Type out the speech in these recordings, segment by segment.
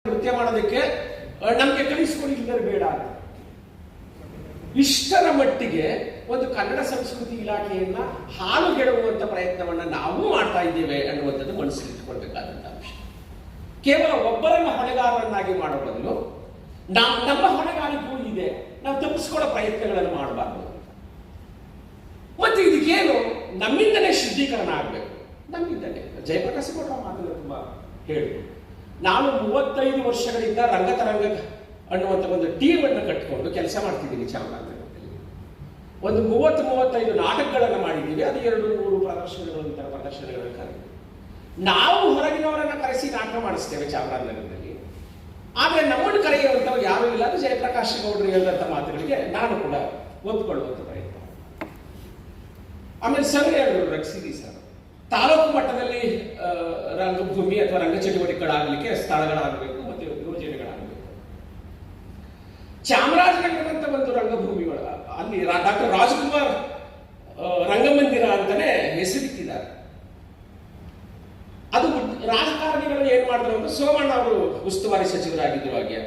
ನೃತ್ಯ ಮಾಡೋದಕ್ಕೆ ನಮಗೆ ಕಲಿಸ್ಕೊಡಿ ಇಲ್ಲರೂ ಬೇಡ. ಇಷ್ಟರ ಮಟ್ಟಿಗೆ ಒಂದು ಕನ್ನಡ ಸಂಸ್ಕೃತಿ ಇಲಾಖೆಯನ್ನ ಹಾಳುಗೆಡುವಂತ ಪ್ರಯತ್ನವನ್ನ ನಾವು ಮಾಡ್ತಾ ಇದ್ದೇವೆ ಅನ್ನುವಂಥದ್ದು ಮನಸ್ಸಲ್ಲಿ ಇಟ್ಕೊಳ್ಬೇಕಾದಂತ ಅಂಶ. ಕೇವಲ ಒಬ್ಬರನ್ನ ಹೊಣೆಗಾರರನ್ನಾಗಿ ಮಾಡೋ ಬದಲು ನಮ್ಮ ಹೊಣೆಗಾರಿಕೆಗೂ ಇದೆ, ನಾವು ತಪ್ಪಿಸ್ಕೊಳ್ಳೋ ಪ್ರಯತ್ನಗಳನ್ನು ಮಾಡಬಾರ್ದು. ಮತ್ತೆ ಇದಕ್ಕೇನು ನಮ್ಮಿಂದಲೇ ಶುದ್ಧೀಕರಣ ಆಗಬೇಕು. ನಮ್ಮಿಂದಲೇ ಜಯಪ್ರಕಾಶ್ ಗೌಡರ ಮಾತನ್ನು ತುಂಬಾ ಹೇಳಿದ್ರು. ನಾನು 35 ವರ್ಷಗಳಿಂದ ರಂಗತರಂಗ ಅನ್ನುವಂಥ ಒಂದು ಟೀಮ್ ಅನ್ನು ಕಟ್ಟಿಕೊಂಡು ಕೆಲಸ ಮಾಡ್ತಿದ್ದೀನಿ ಚಾಮರಾಜನಗರದಲ್ಲಿ. ಒಂದು 30-35 ನಾಟಕಗಳನ್ನು ಮಾಡಿದ್ದೀವಿ. ಅದು 200 ಪ್ರದರ್ಶನಗಳನ್ನು ಕರೆದು ನಾವು ಹೊರಗಿನವರನ್ನ ಕರೆಸಿ ನಾಟಕ ಮಾಡಿಸ್ತೇವೆ ಚಾಮರಾಜನಗರದಲ್ಲಿ. ಆದರೆ ನಮ್ಮನ್ನು ಕರೆಯುವಂಥವ್ರು ಯಾರೂ ಇಲ್ಲ. ಅದು ಜಯಪ್ರಕಾಶ್ ಗೌಡರು ಹೇಳಿದಂಥ ಮಾತುಗಳಿಗೆ ನಾನು ಕೂಡ ಒಪ್ಪಿಕೊಳ್ಳುವಂಥ ಪ್ರಯತ್ನ. ಆಮೇಲೆ ಸರ್ ಹೇಳಿದ್ರು ರಕ್ಷಿಸಿ ಸರ್, ತಾಲೂಕು ಮಟ್ಟದಲ್ಲಿ ರಂಗಭೂಮಿ ಅಥವಾ ರಂಗ ಚಟುವಟಿಕೆಗಳಾಗಲಿಕ್ಕೆ ಸ್ಥಳಗಳಾಗಬೇಕು ಮತ್ತು ಯೋಜನೆಗಳಾಗಬೇಕು. ಚಾಮರಾಜನಗರದ ಒಂದು ರಂಗಭೂಮಿಗಳು ಅಲ್ಲಿ ಡಾಕ್ಟರ್ ರಾಜ್ಕುಮಾರ್ ರಂಗಮಂದಿರ ಅಂತಾನೆ ಹೆಸರಿಟ್ಟಿದ್ದಾರೆ. ಅದು ರಾಜಕಾರಣಿಗಳು ಏನ್ ಮಾಡಿದ್ರು ಅಂದ್ರೆ ಸೋಮಣ್ಣ ಅವರು ಉಸ್ತುವಾರಿ ಸಚಿವರಾಗಿದ್ರು. ಹಾಗೆ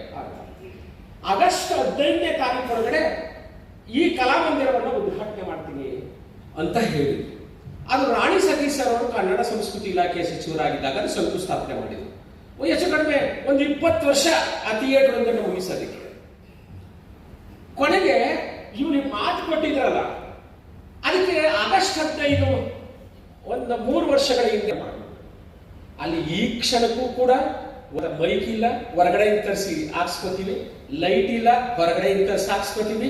ಆಗಸ್ಟ್ 15ನೇ ತಾರೀಖೊಳಗಡೆ ಈ ಕಲಾಮಂದಿರವನ್ನು ಉದ್ಘಾಟನೆ ಮಾಡ್ತೀನಿ ಅಂತ ಹೇಳಿದ್ರು. ಅದು ರಾಣಿ ಸತೀಶ್ ಅವರು ಕನ್ನಡ ಸಂಸ್ಕೃತಿ ಇಲಾಖೆಯ ಸಚಿವರಾಗಿದ್ದಾಗ ಅದು ಶಂಕುಸ್ಥಾಪನೆ ಮಾಡಿದ್ರು. ಹೆಚ್ಚು ಕಡಿಮೆ ಒಂದು 20 ವರ್ಷ ಆ ಥಿಯೇಟರ್ ಒಂದನ್ನು ಮುಗಿಸೋದಕ್ಕೆ. ಕೊನೆಗೆ ಇವ್ರಿಗೆ ಮಾತು ಕೊಟ್ಟಿದ್ರಲ್ಲ, ಅದಕ್ಕೆ ಆಗಸ್ಟ್ 15 ಒಂದು 3 ವರ್ಷಗಳ ಹಿಂದೆ ಮಾಡಿದ್ರು. ಅಲ್ಲಿ ಈ ಕ್ಷಣಕ್ಕೂ ಕೂಡ ಮೈಕ್ ಇಲ್ಲ, ಹೊರಗಡೆ ತರಿಸಿ ಹಾಕ್ಸ್ಕೊತೀವಿ, ಲೈಟ್ ಇಲ್ಲ, ಹೊರಗಡೆ ತರಿಸಿ ಹಾಕ್ಸ್ಕೊತೀವಿ,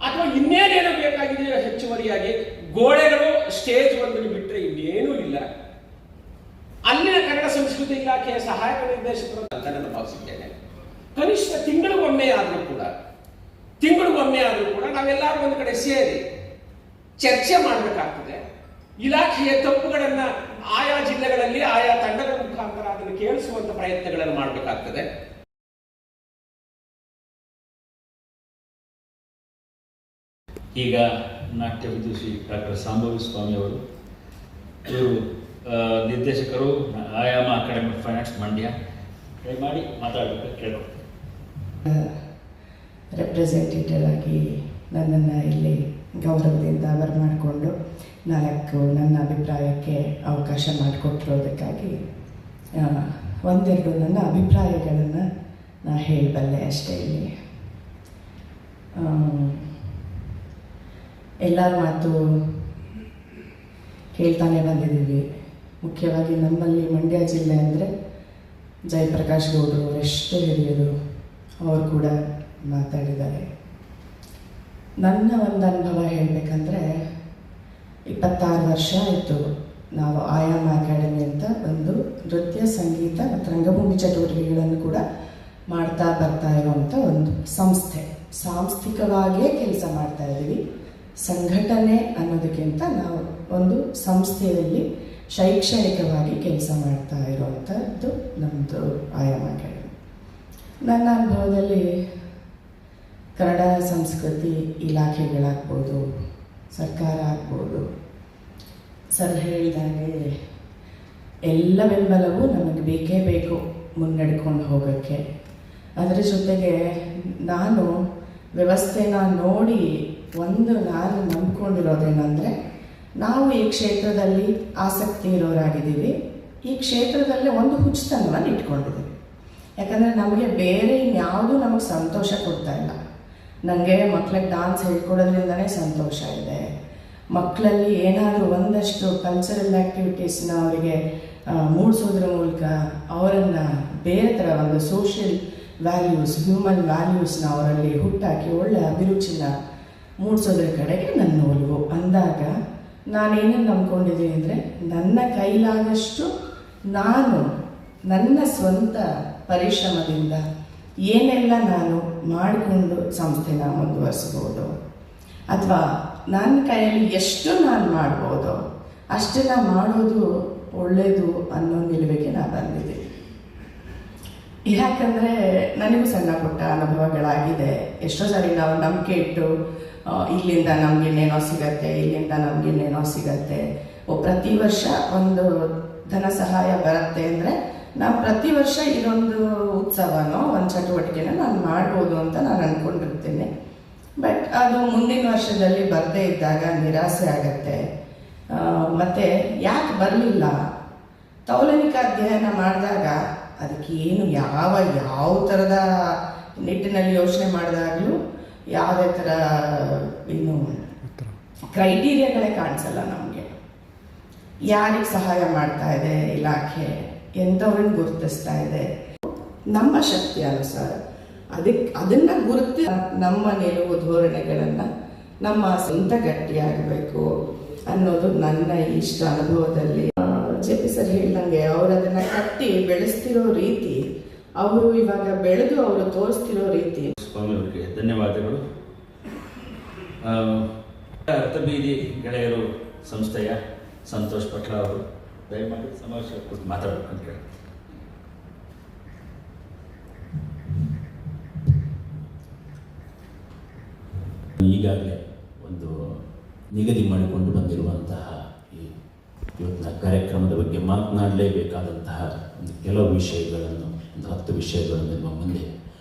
ಅಥವಾ ಇನ್ನೇನೇನೋ ಬೇಕಾಗಿದೆ ಹೆಚ್ಚುವರಿಯಾಗಿ ಗೋಡೆಗಳು ಸ್ಟೇಜ್ ಒಂದನ್ನು ಬಿಟ್ಟರೆ ಇನ್ನೇನೂ ಇಲ್ಲ. ಅಲ್ಲಿನ ಕನ್ನಡ ಸಂಸ್ಕೃತಿ ಇಲಾಖೆಯ ಸಹಾಯಕ ನಿರ್ದೇಶಕರು ಅಂತ ನಾನು ಭಾವಿಸಿದ್ದೇನೆ. ಕನಿಷ್ಠ ತಿಂಗಳಿಗೊಮ್ಮೆ ಆದರೂ ಕೂಡ ನಾವೆಲ್ಲರೂ ಒಂದು ಕಡೆ ಸೇರಿ ಚರ್ಚೆ ಮಾಡಬೇಕಾಗ್ತದೆ. ಇಲಾಖೆಯ ತಪ್ಪುಗಳನ್ನ ಆಯಾ ಜಿಲ್ಲೆಗಳಲ್ಲಿ ಆಯಾ ತಂಡಗಳ ಮುಖಾಂತರ ಅದನ್ನು ಕೇಳಿಸುವಂತ ಪ್ರಯತ್ನಗಳನ್ನು ಮಾಡಬೇಕಾಗ್ತದೆ. ಈಗ ನಾಟ್ಯ ವಿದುಷಿ ಡಾಕ್ಟರ್ ಸಾಂಬವಿ ಸ್ವಾಮಿ ಅವರು, ಇವರು ನಿರ್ದೇಶಕರು, ಆಯಾಮ academy of fine arts Mandya. ಮಾಡಿ ಮಾತಾಡಬೇಕು ಕೇಳ್ಕೊಳ್ತೀನಿ. ರೆಪ್ರೆಸೆಂಟೇಟಿವ್ ಆಗಿ ನನ್ನನ್ನು ಇಲ್ಲಿ ಗೌರವದಿಂದ ಬರಮಾಡಿಕೊಂಡು 4 ನನ್ನ ಅಭಿಪ್ರಾಯಕ್ಕೆ ಅವಕಾಶ ಮಾಡಿಕೊಟ್ಟಿರೋದಕ್ಕಾಗಿ ಒಂದೆರಡು ನನ್ನ ಅಭಿಪ್ರಾಯಗಳನ್ನು ನಾನು ಹೇಳಬಲ್ಲೆ ಅಷ್ಟೇ. ಇಲ್ಲಿ ಎಲ್ಲರ ಮಾತು ಕೇಳ್ತಾನೆ ಬಂದಿದ್ದೀವಿ. ಮುಖ್ಯವಾಗಿ ನಮ್ಮಲ್ಲಿ ಮಂಡ್ಯ ಜಿಲ್ಲೆ ಅಂದರೆ ಜಯಪ್ರಕಾಶ್ ಗೌಡರು ಎಷ್ಟು ಹಿರಿಯರು, ಅವರು ಕೂಡ ಮಾತಾಡಿದ್ದಾರೆ. ನನ್ನ ಒಂದು ಅನುಭವ ಹೇಳಬೇಕಂದ್ರೆ 26 ವರ್ಷ ಆಯಿತು ನಾವು ಆಯಾಮ ಅಕಾಡೆಮಿ ಅಂತ ಒಂದು ನೃತ್ಯ, ಸಂಗೀತ ಮತ್ತು ರಂಗಭೂಮಿ ಚಟುವಟಿಕೆಗಳನ್ನು ಕೂಡ ಮಾಡ್ತಾ ಬರ್ತಾ ಇರುವಂಥ ಒಂದು ಸಂಸ್ಥೆ. ಸಾಂಸ್ಥಿಕವಾಗಿಯೇ ಕೆಲಸ ಮಾಡ್ತಾ ಇದ್ದೀವಿ. ಸಂಘಟನೆ ಅನ್ನೋದಕ್ಕಿಂತ ನಾವು ಒಂದು ಸಂಸ್ಥೆಯಲ್ಲಿ ಶೈಕ್ಷಣಿಕವಾಗಿ ಕೆಲಸ ಮಾಡ್ತಾ ಇರುವಂಥದ್ದು ನಮ್ಮದು ಆಯಾಮ ಅಕಾಡೆಮಿ. ನನ್ನ ಅನುಭವದಲ್ಲಿ ಕನ್ನಡ ಸಂಸ್ಕೃತಿ ಇಲಾಖೆಗಳಾಗ್ಬೋದು, ಸರ್ಕಾರ ಆಗ್ಬೋದು, ಸರ್ ಹೇಳಿದಾಗೆ ಎಲ್ಲ ಬೆಂಬಲವೂ ನಮಗೆ ಬೇಕೇ ಬೇಕು ಮುನ್ನಡೆಕೊಂಡು ಹೋಗೋಕ್ಕೆ. ಅದರ ಜೊತೆಗೆ ನಾನು ವ್ಯವಸ್ಥೆನ ನೋಡಿ ನಾನು ನಂಬ್ಕೊಂಡಿರೋದೇನೆಂದರೆ, ನಾವು ಈ ಕ್ಷೇತ್ರದಲ್ಲಿ ಆಸಕ್ತಿ ಇರೋರಾಗಿದ್ದೀವಿ. ಈ ಕ್ಷೇತ್ರದಲ್ಲೇ ಒಂದು ಹುಚ್ಚುತನವನ್ನು ಇಟ್ಕೊಂಡಿದ್ದೀವಿ. ಯಾಕಂದರೆ ನಮಗೆ ಬೇರೆ ಇನ್ಯಾವುದೂ ನಮಗೆ ಸಂತೋಷ ಕೊಡ್ತಾ ಇಲ್ಲ. ನನಗೆ ಮಕ್ಕಳಿಗೆ ಡಾನ್ಸ್ ಹೇಳ್ಕೊಡೋದ್ರಿಂದನೇ ಸಂತೋಷ ಇದೆ. ಮಕ್ಕಳಲ್ಲಿ ಏನಾದರೂ ಒಂದಷ್ಟು ಕಲ್ಚರಲ್ ಆ್ಯಕ್ಟಿವಿಟೀಸ್ನ ಅವರಿಗೆ ಮೂಡಿಸೋದ್ರ ಮೂಲಕ ಅವರನ್ನು ಬೇರೆ ಥರ ಒಂದು ಸೋಷಿಯಲ್ ವ್ಯಾಲ್ಯೂಸ್, ಹ್ಯೂಮನ್ ವ್ಯಾಲ್ಯೂಸ್ನ ಅವರಲ್ಲಿ ಹುಟ್ಟಾಕಿ ಒಳ್ಳೆ ಅಭಿರುಚಿನ ಮೂಡಿಸೋದ್ರ ಕಡೆಗೆ ನನ್ನ ಒಲವು. ಅಂದಾಗ ನಾನೇನೇನು ನಂಬ್ಕೊಂಡಿದ್ದೀನಿ ಅಂದರೆ, ನನ್ನ ಕೈಲಾದಷ್ಟು ನಾನು ನನ್ನ ಸ್ವಂತ ಪರಿಶ್ರಮದಿಂದ ಏನೆಲ್ಲ ನಾನು ಮಾಡಿಕೊಂಡು ಸಂಸ್ಥೆನ ಮುಂದುವರಿಸ್ಬೋದು, ಅಥವಾ ನನ್ನ ಕೈಯಲ್ಲಿ ಎಷ್ಟು ನಾನು ಮಾಡ್ಬೋದು ಅಷ್ಟನ್ನು ಮಾಡೋದು ಒಳ್ಳೆಯದು ಅನ್ನೋ ನಿಲುವಿಗೆ ನಾನು ಬಂದಿದ್ದೀನಿ. ಯಾಕಂದರೆ ನನಗೂ ಸಣ್ಣ ಪುಟ್ಟ ಅನುಭವಗಳಾಗಿದೆ. ಎಷ್ಟೋ ಸಾರಿ ನಾವು ನಂಬಿಕೆ ಇಟ್ಟು ಇಲ್ಲಿಂದ ನಮಗಿನ್ನೇನೋ ಸಿಗತ್ತೆ, ಪ್ರತಿ ವರ್ಷ ಒಂದು ಧನ ಸಹಾಯ ಬರುತ್ತೆ ಅಂದರೆ ನಾನು ಪ್ರತಿ ವರ್ಷ ಇದೊಂದು ಉತ್ಸವನೋ ಒಂದು ಚಟುವಟಿಕೆನ ನಾನು ಮಾಡ್ಬೋದು ಅಂತ ನಾನು ಅಂದ್ಕೊಂಡಿರ್ತೀನಿ. ಬಟ್ ಅದು ಮುಂದಿನ ವರ್ಷದಲ್ಲಿ ಬರದೇ ಇದ್ದಾಗ ನಿರಾಸೆ ಆಗತ್ತೆ. ಮತ್ತು ಯಾಕೆ ಬರಲಿಲ್ಲ, ತೌಲನಿಕ ಅಧ್ಯಯನ ಮಾಡಿದಾಗ ಅದಕ್ಕೆ ಏನು ಯಾವ ಥರದ ನಿಟ್ಟಿನಲ್ಲಿ ಯೋಚನೆ ಮಾಡಿದಾಗಲೂ ಯಾವುದೇ ಥರ ಏನು ಕ್ರೈಟೀರಿಯಾಗಳೇ ಕಾಣಿಸಲ್ಲ ನಮಗೆ. ಯಾರಿಗೆ ಸಹಾಯ ಮಾಡ್ತಾ ಇದೆ ಇಲಾಖೆ, ಎಂಥವ್ರನ್ನ ಗುರುತಿಸ್ತಾ ಇದೆ, ನಮ್ಮ ಶಕ್ತಿ ಅನುಸಾರ ಅದನ್ನು ಗುರುತಿ ನಮ್ಮ ನಿಲುವು ಧೋರಣೆಗಳನ್ನು ನಮ್ಮ ಸ್ವಂತ ಗಟ್ಟಿಯಾಗಬೇಕು ಅನ್ನೋದು ನನ್ನ ಇಷ್ಟ ಅನುಭವದಲ್ಲಿ. ಜೆ ಪಿ ಸರ್ ಹೇಳ್ದಂಗೆ ಅವರು ಅದನ್ನು ಕಟ್ಟಿ ಬೆಳೆಸ್ತಿರೋ ರೀತಿ, ಅವರು ಇವಾಗ ಬೆಳೆದು ಅವರು ತೋರಿಸ್ತಿರೋ ರೀತಿ. ಸ್ವಾಮಿ ಅವರಿಗೆ ಧನ್ಯವಾದಗಳು. ಅರ್ಥಬೀದಿ ಗೆಳೆಯರು ಸಂಸ್ಥೆಯ ಸಂತೋಷ್ ಪಟ್ಲ ಅವರು ದಯಮಾಡಿ ಸಮಾವೇಶ ಕೊಟ್ಟು ಮಾತಾಡಬೇಕು ಅಂತ ಹೇಳಿ. ಈಗಾಗಲೇ ಒಂದು ನಿಗದಿ ಮಾಡಿಕೊಂಡು ಬಂದಿರುವಂತಹ ಈ ಇವತ್ತಿನ ಕಾರ್ಯಕ್ರಮದ ಬಗ್ಗೆ ಮಾತನಾಡಲೇಬೇಕಾದಂತಹ ಒಂದು ಕೆಲವು ವಿಷಯಗಳನ್ನು, ಒಂದು 10 ವಿಷಯಗಳನ್ನು ನಿಮ್ಮ ಮುಂದೆ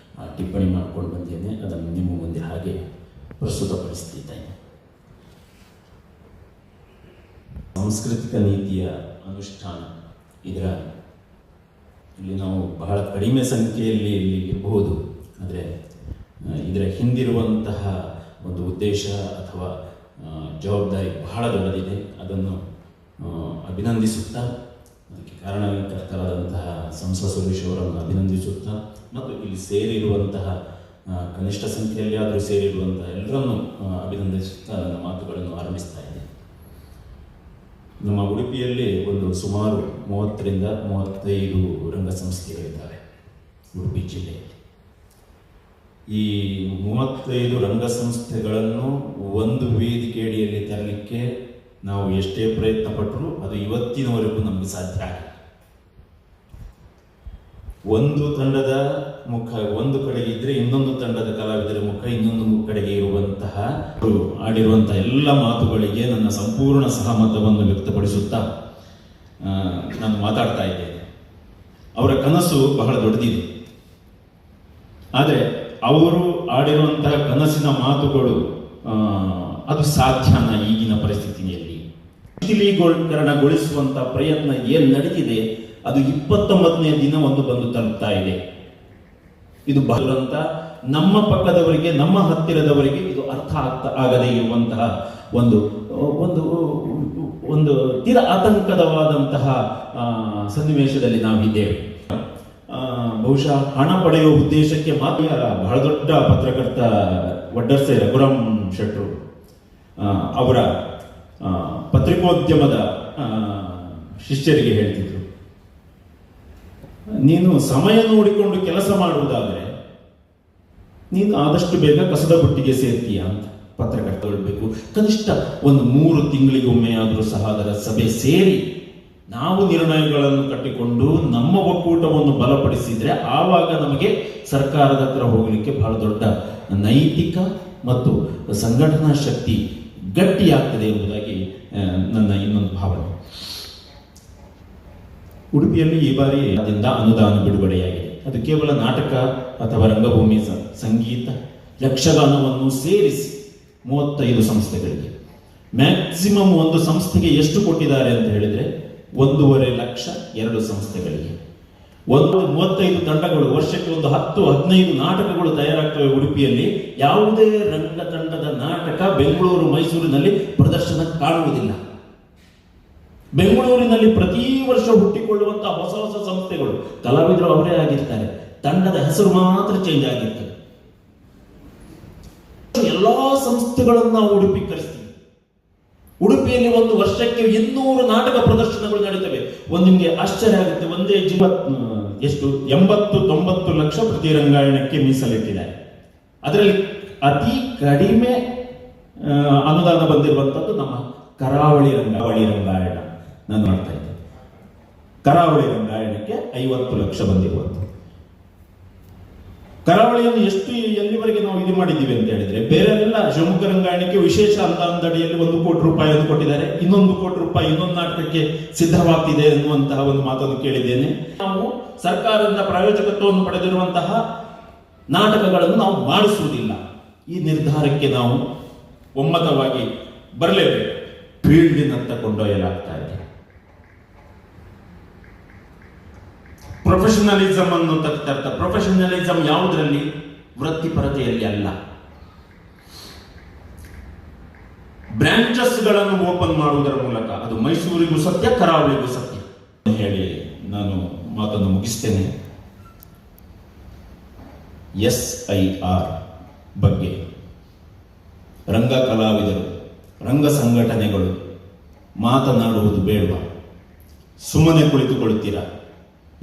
ಟಿಪ್ಪಣಿ ಮಾಡಿಕೊಂಡು ಬಂದಿದ್ದೇನೆ. ಅದನ್ನು ನಿಮ್ಮ ಮುಂದೆ ಹಾಗೆ ಪ್ರಸ್ತುತಪಡಿಸ್ತಿದ್ದೇನೆ. ಸಾಂಸ್ಕೃತಿಕ ನೀತಿಯ ಅನುಷ್ಠಾನ, ಇಲ್ಲಿ ನಾವು ಬಹಳ ಕಡಿಮೆ ಸಂಖ್ಯೆಯಲ್ಲಿ ಇಲ್ಲಿ ಇರಬಹುದು, ಆದರೆ ಇದರ ಹಿಂದಿರುವಂತಹ ಒಂದು ಉದ್ದೇಶ ಅಥವಾ ಜವಾಬ್ದಾರಿ ಬಹಳ ದೊಡ್ಡದಿದೆ. ಅದನ್ನು ಅಭಿನಂದಿಸುತ್ತಾ, ಅದಕ್ಕೆ ಕಾರಣಕರ್ತರಾದಂತಹ ಸಂಸದ ಸುರೇಶ್ ಅವರನ್ನು ಅಭಿನಂದಿಸುತ್ತಾ, ಮತ್ತು ಇಲ್ಲಿ ಸೇರಿರುವಂತಹ ಕನಿಷ್ಠ ಸಂಖ್ಯೆಯಲ್ಲಿ ಆದರೂ ಸೇರಿರುವಂತಹ ಎಲ್ಲರನ್ನು ಅಭಿನಂದಿಸುತ್ತಾ ನನ್ನ ಮಾತುಗಳನ್ನು ಆರಂಭಿಸ್ತಾ ಇದ್ದೇನೆ. ನಮ್ಮ ಉಡುಪಿಯಲ್ಲಿ ಒಂದು ಸುಮಾರು 30ರಿಂದ 35 ರಂಗ ಸಂಸ್ಥೆಗಳಿದ್ದಾವೆ ಉಡುಪಿ ಜಿಲ್ಲೆಯಲ್ಲಿ. ಈ 35 ರಂಗ ಸಂಸ್ಥೆಗಳನ್ನು ಒಂದು ವೇದಿಕೆಯಡಿಯಲ್ಲಿ ತರಲಿಕ್ಕೆ ನಾವು ಎಷ್ಟೇ ಪ್ರಯತ್ನ ಪಟ್ಟರೂ ಅದು ಇವತ್ತಿನವರೆಗೂ ನಮಗೆ ಸಾಧ್ಯ ಆಗಿಲ್ಲ. ಒಂದು ತಂಡದ ಮುಖ ಒಂದು ಕಡೆಗೆ ಇದ್ದರೆ ಇನ್ನೊಂದು ತಂಡದ ಕಲಾವಿದರ ಮುಖ ಇನ್ನೊಂದು ಕಡೆಗೆ ಇರುವಂತಹ ಆಡಿರುವಂತಹ ಎಲ್ಲ ಮಾತುಗಳಿಗೆ ನನ್ನ ಸಂಪೂರ್ಣ ಸಹಮತವನ್ನು ವ್ಯಕ್ತಪಡಿಸುತ್ತಾ ನಾನು ಮಾತಾಡ್ತಾ ಇದ್ದೇನೆ. ಅವರ ಕನಸು ಬಹಳ ದೊಡ್ಡದಿದೆ, ಆದರೆ ಅವರು ಆಡಿರುವಂತಹ ಕನಸಿನ ಮಾತುಗಳು ಅದು ಸಾಧ್ಯನ ಈಗಿನ ಪರಿಸ್ಥಿತಿಯಲ್ಲಿ? ಶಿಥಿಲೀಕರಣಗೊಳಿಸುವಂತಹ ಪ್ರಯತ್ನ ಏನು ನಡೆದಿದೆ ಅದು 29ನೇ ದಿನ ಒಂದು ಬಂದು ತಲುಪ್ತಾ ಇದೆ. ಇದು ಬಹಳ ನಮ್ಮ ಪಕ್ಕದವರಿಗೆ, ನಮ್ಮ ಹತ್ತಿರದವರಿಗೆ ಇದು ಅರ್ಥ ಆಗದೇ ಇರುವಂತಹ ಒಂದು ಒಂದು ಒಂದು ತೀರ ಆತಂಕದವಾದಂತಹ ಸನ್ನಿವೇಶದಲ್ಲಿ ನಾವಿದ್ದೇವೆ. ಬಹುಶಃ ಹಣ ಪಡೆಯುವ ಉದ್ದೇಶಕ್ಕೆ ಮಾತ್ರ ಬಹಳ ದೊಡ್ಡ ಪತ್ರಕರ್ತ ವಡ್ಡರ್ಸೆ ರಘುರಾಮ್ ಶೆಟ್ರು ಅವರ ಪತ್ರಿಕೋದ್ಯಮದ ಶಿಷ್ಯರಿಗೆ ಹೇಳ್ತಿದ್ರು, ನೀನು ಸಮಯ ನೋಡಿಕೊಂಡು ಕೆಲಸ ಮಾಡುವುದಾದರೆ ನೀನು ಆದಷ್ಟು ಬೇಗ ಕಸದ ಬುಟ್ಟಿಗೆ ಸೇರ್ತೀಯ ಅಂತ ಪತ್ರಕರ್ತ ಹೇಳಬೇಕು. ಕನಿಷ್ಠ ಒಂದು 3 ತಿಂಗಳಿಗೊಮ್ಮೆ ಆದರೂ ಸಹ ಅದರ ಸಭೆ ಸೇರಿ ನಾವು ನಿರ್ಣಯಗಳನ್ನು ಕಟ್ಟಿಕೊಂಡು ನಮ್ಮ ಒಕ್ಕೂಟವನ್ನು ಬಲಪಡಿಸಿದ್ರೆ ಆವಾಗ ನಮಗೆ ಸರ್ಕಾರದ ಹತ್ರ ಹೋಗಲಿಕ್ಕೆ ಬಹಳ ದೊಡ್ಡ ನೈತಿಕ ಮತ್ತು ಸಂಘಟನಾ ಶಕ್ತಿ ಗಟ್ಟಿಯಾಗ್ತದೆ ಎಂಬುದಾಗಿ ನನ್ನ ಇನ್ನೊಂದು ಭಾವನೆ. ಉಡುಪಿಯಲ್ಲಿ ಈ ಬಾರಿ ಅದರಿಂದ ಅನುದಾನ ಬಿಡುಗಡೆಯಾಗಿದೆ. ಅದು ಕೇವಲ ನಾಟಕ ಅಥವಾ ರಂಗಭೂಮಿ, ಸಂಗೀತ, ಯಕ್ಷಗಾನವನ್ನು ಸೇರಿಸಿ 35 ಸಂಸ್ಥೆಗಳಿಗೆ. ಮ್ಯಾಕ್ಸಿಮಮ್ ಒಂದು ಸಂಸ್ಥೆಗೆ ಎಷ್ಟು ಕೊಟ್ಟಿದ್ದಾರೆ ಅಂತ ಹೇಳಿದ್ರೆ 1.5 ಲಕ್ಷ 2 ಸಂಸ್ಥೆಗಳಿಗೆ. 35 ತಂಡಗಳು, ವರ್ಷಕ್ಕೆ ಒಂದು 10-15 ನಾಟಕಗಳು ತಯಾರಾಗ್ತವೆ ಉಡುಪಿಯಲ್ಲಿ. ಯಾವುದೇ ರಂಗ ತಂಡದ ನಾಟಕ ಬೆಂಗಳೂರು, ಮೈಸೂರಿನಲ್ಲಿ ಪ್ರದರ್ಶನ ಕಾಣುವುದಿಲ್ಲ. ಬೆಂಗಳೂರಿನಲ್ಲಿ ಪ್ರತಿ ವರ್ಷ ಹುಟ್ಟಿಕೊಳ್ಳುವಂತಹ ಹೊಸ ಹೊಸ ಸಂಸ್ಥೆಗಳು, ಕಲಾವಿದರು ಅವರೇ ಆಗಿರ್ತಾರೆ, ತಂಡದ ಹೆಸರು ಮಾತ್ರ ಚೇಂಜ್ ಆಗಿರ್ತದೆ. ಎಲ್ಲಾ ಸಂಸ್ಥೆಗಳನ್ನು ನಾವು ಉಡುಪಿ ಕರೆಸ್ತೀವಿ. ಉಡುಪಿಯಲ್ಲಿ ಒಂದು ವರ್ಷಕ್ಕೆ 200 ನಾಟಕ ಪ್ರದರ್ಶನಗಳು ನಡೀತವೆ. ನಿಮಗೆ ಆಶ್ಚರ್ಯ ಆಗುತ್ತೆ, ಒಂದೇ 80-90 ಲಕ್ಷ ಪ್ರತಿ ರಂಗಾಯಣಕ್ಕೆ ಮೀಸಲಿಟ್ಟಿದ್ದಾರೆ. ಅದರಲ್ಲಿ ಅತಿ ಕಡಿಮೆ ಅನುದಾನ ಬಂದಿರುವಂತದ್ದು ನಮ್ಮ ಕರಾವಳಿ ರಂಗಾಯಣ. ನಾನು ಮಾಡ್ತಾ ಇದ್ದೆ, ಕರಾವಳಿ ರಂಗಾಯಣಕ್ಕೆ 50 ಲಕ್ಷ ಬಂದಿರುವಂಥದ್ದು. ಕರಾವಳಿಯನ್ನು ಎಷ್ಟು ಎಲ್ಲಿವರೆಗೆ ನಾವು ಇದು ಮಾಡಿದ್ದೀವಿ ಅಂತ ಹೇಳಿದ್ರೆ, ಬೇರೆಲ್ಲ ಶಿವಮೊಗ್ಗ ರಂಗಾಯಣಕ್ಕೆ ವಿಶೇಷ ಅನುದಾನದಡಿಯಲ್ಲಿ 1 ಕೋಟಿ ರೂಪಾಯಿಯನ್ನು ಕೊಟ್ಟಿದ್ದಾರೆ, 1 ಕೋಟಿ ರೂಪಾಯಿ ಇನ್ನೊಂದು ನಾಟಕಕ್ಕೆ ಸಿದ್ಧವಾಗ್ತಿದೆ ಎನ್ನುವಂತಹ ಒಂದು ಮಾತನ್ನು ಕೇಳಿದ್ದೇನೆ. ನಾವು ಸರ್ಕಾರದಿಂದ ಪ್ರಾಯೋಜಕತ್ವವನ್ನು ಪಡೆದಿರುವಂತಹ ನಾಟಕಗಳನ್ನು ನಾವು ಮಾಡಿಸುವುದಿಲ್ಲ. ಈ ನಿರ್ಧಾರಕ್ಕೆ ನಾವು ಒಮ್ಮತವಾಗಿ ಬರಲೇಬೇಕು. ಫೀಲ್ಡಿನತ್ತ ಕೊಂಡೊಯ್ಯಲಾಗ್ತಾ ಇದೆ. ಪ್ರೊಫೆಷನಲಿಸಮ್ ಅನ್ನು ತರ್ತ. ಪ್ರೊಫೆಷನಲಿಸಮ್ ಯಾವುದರಲ್ಲಿ? ವೃತ್ತಿಪರತೆಯಲ್ಲಿ ಅಲ್ಲ. ಬ್ರಾಂಚಸ್ಗಳನ್ನು ಓಪನ್ ಮಾಡುವುದರ ಮೂಲಕ. ಅದು ಮೈಸೂರಿಗೂ ಸತ್ಯ, ಕರಾವಳಿಗೂ ಸತ್ಯ ಹೇಳಿ ನಾನು ಮಾತನ್ನು ಮುಗಿಸ್ತೇನೆ. SIR ಬಗ್ಗೆ ರಂಗ ಕಲಾವಿದರು, ರಂಗ ಸಂಘಟನೆಗಳು ಮಾತನಾಡುವುದು ಬೇಡವಾ? ಸುಮ್ಮನೆ ಕುಳಿತುಕೊಳ್ಳುತ್ತೀರಾ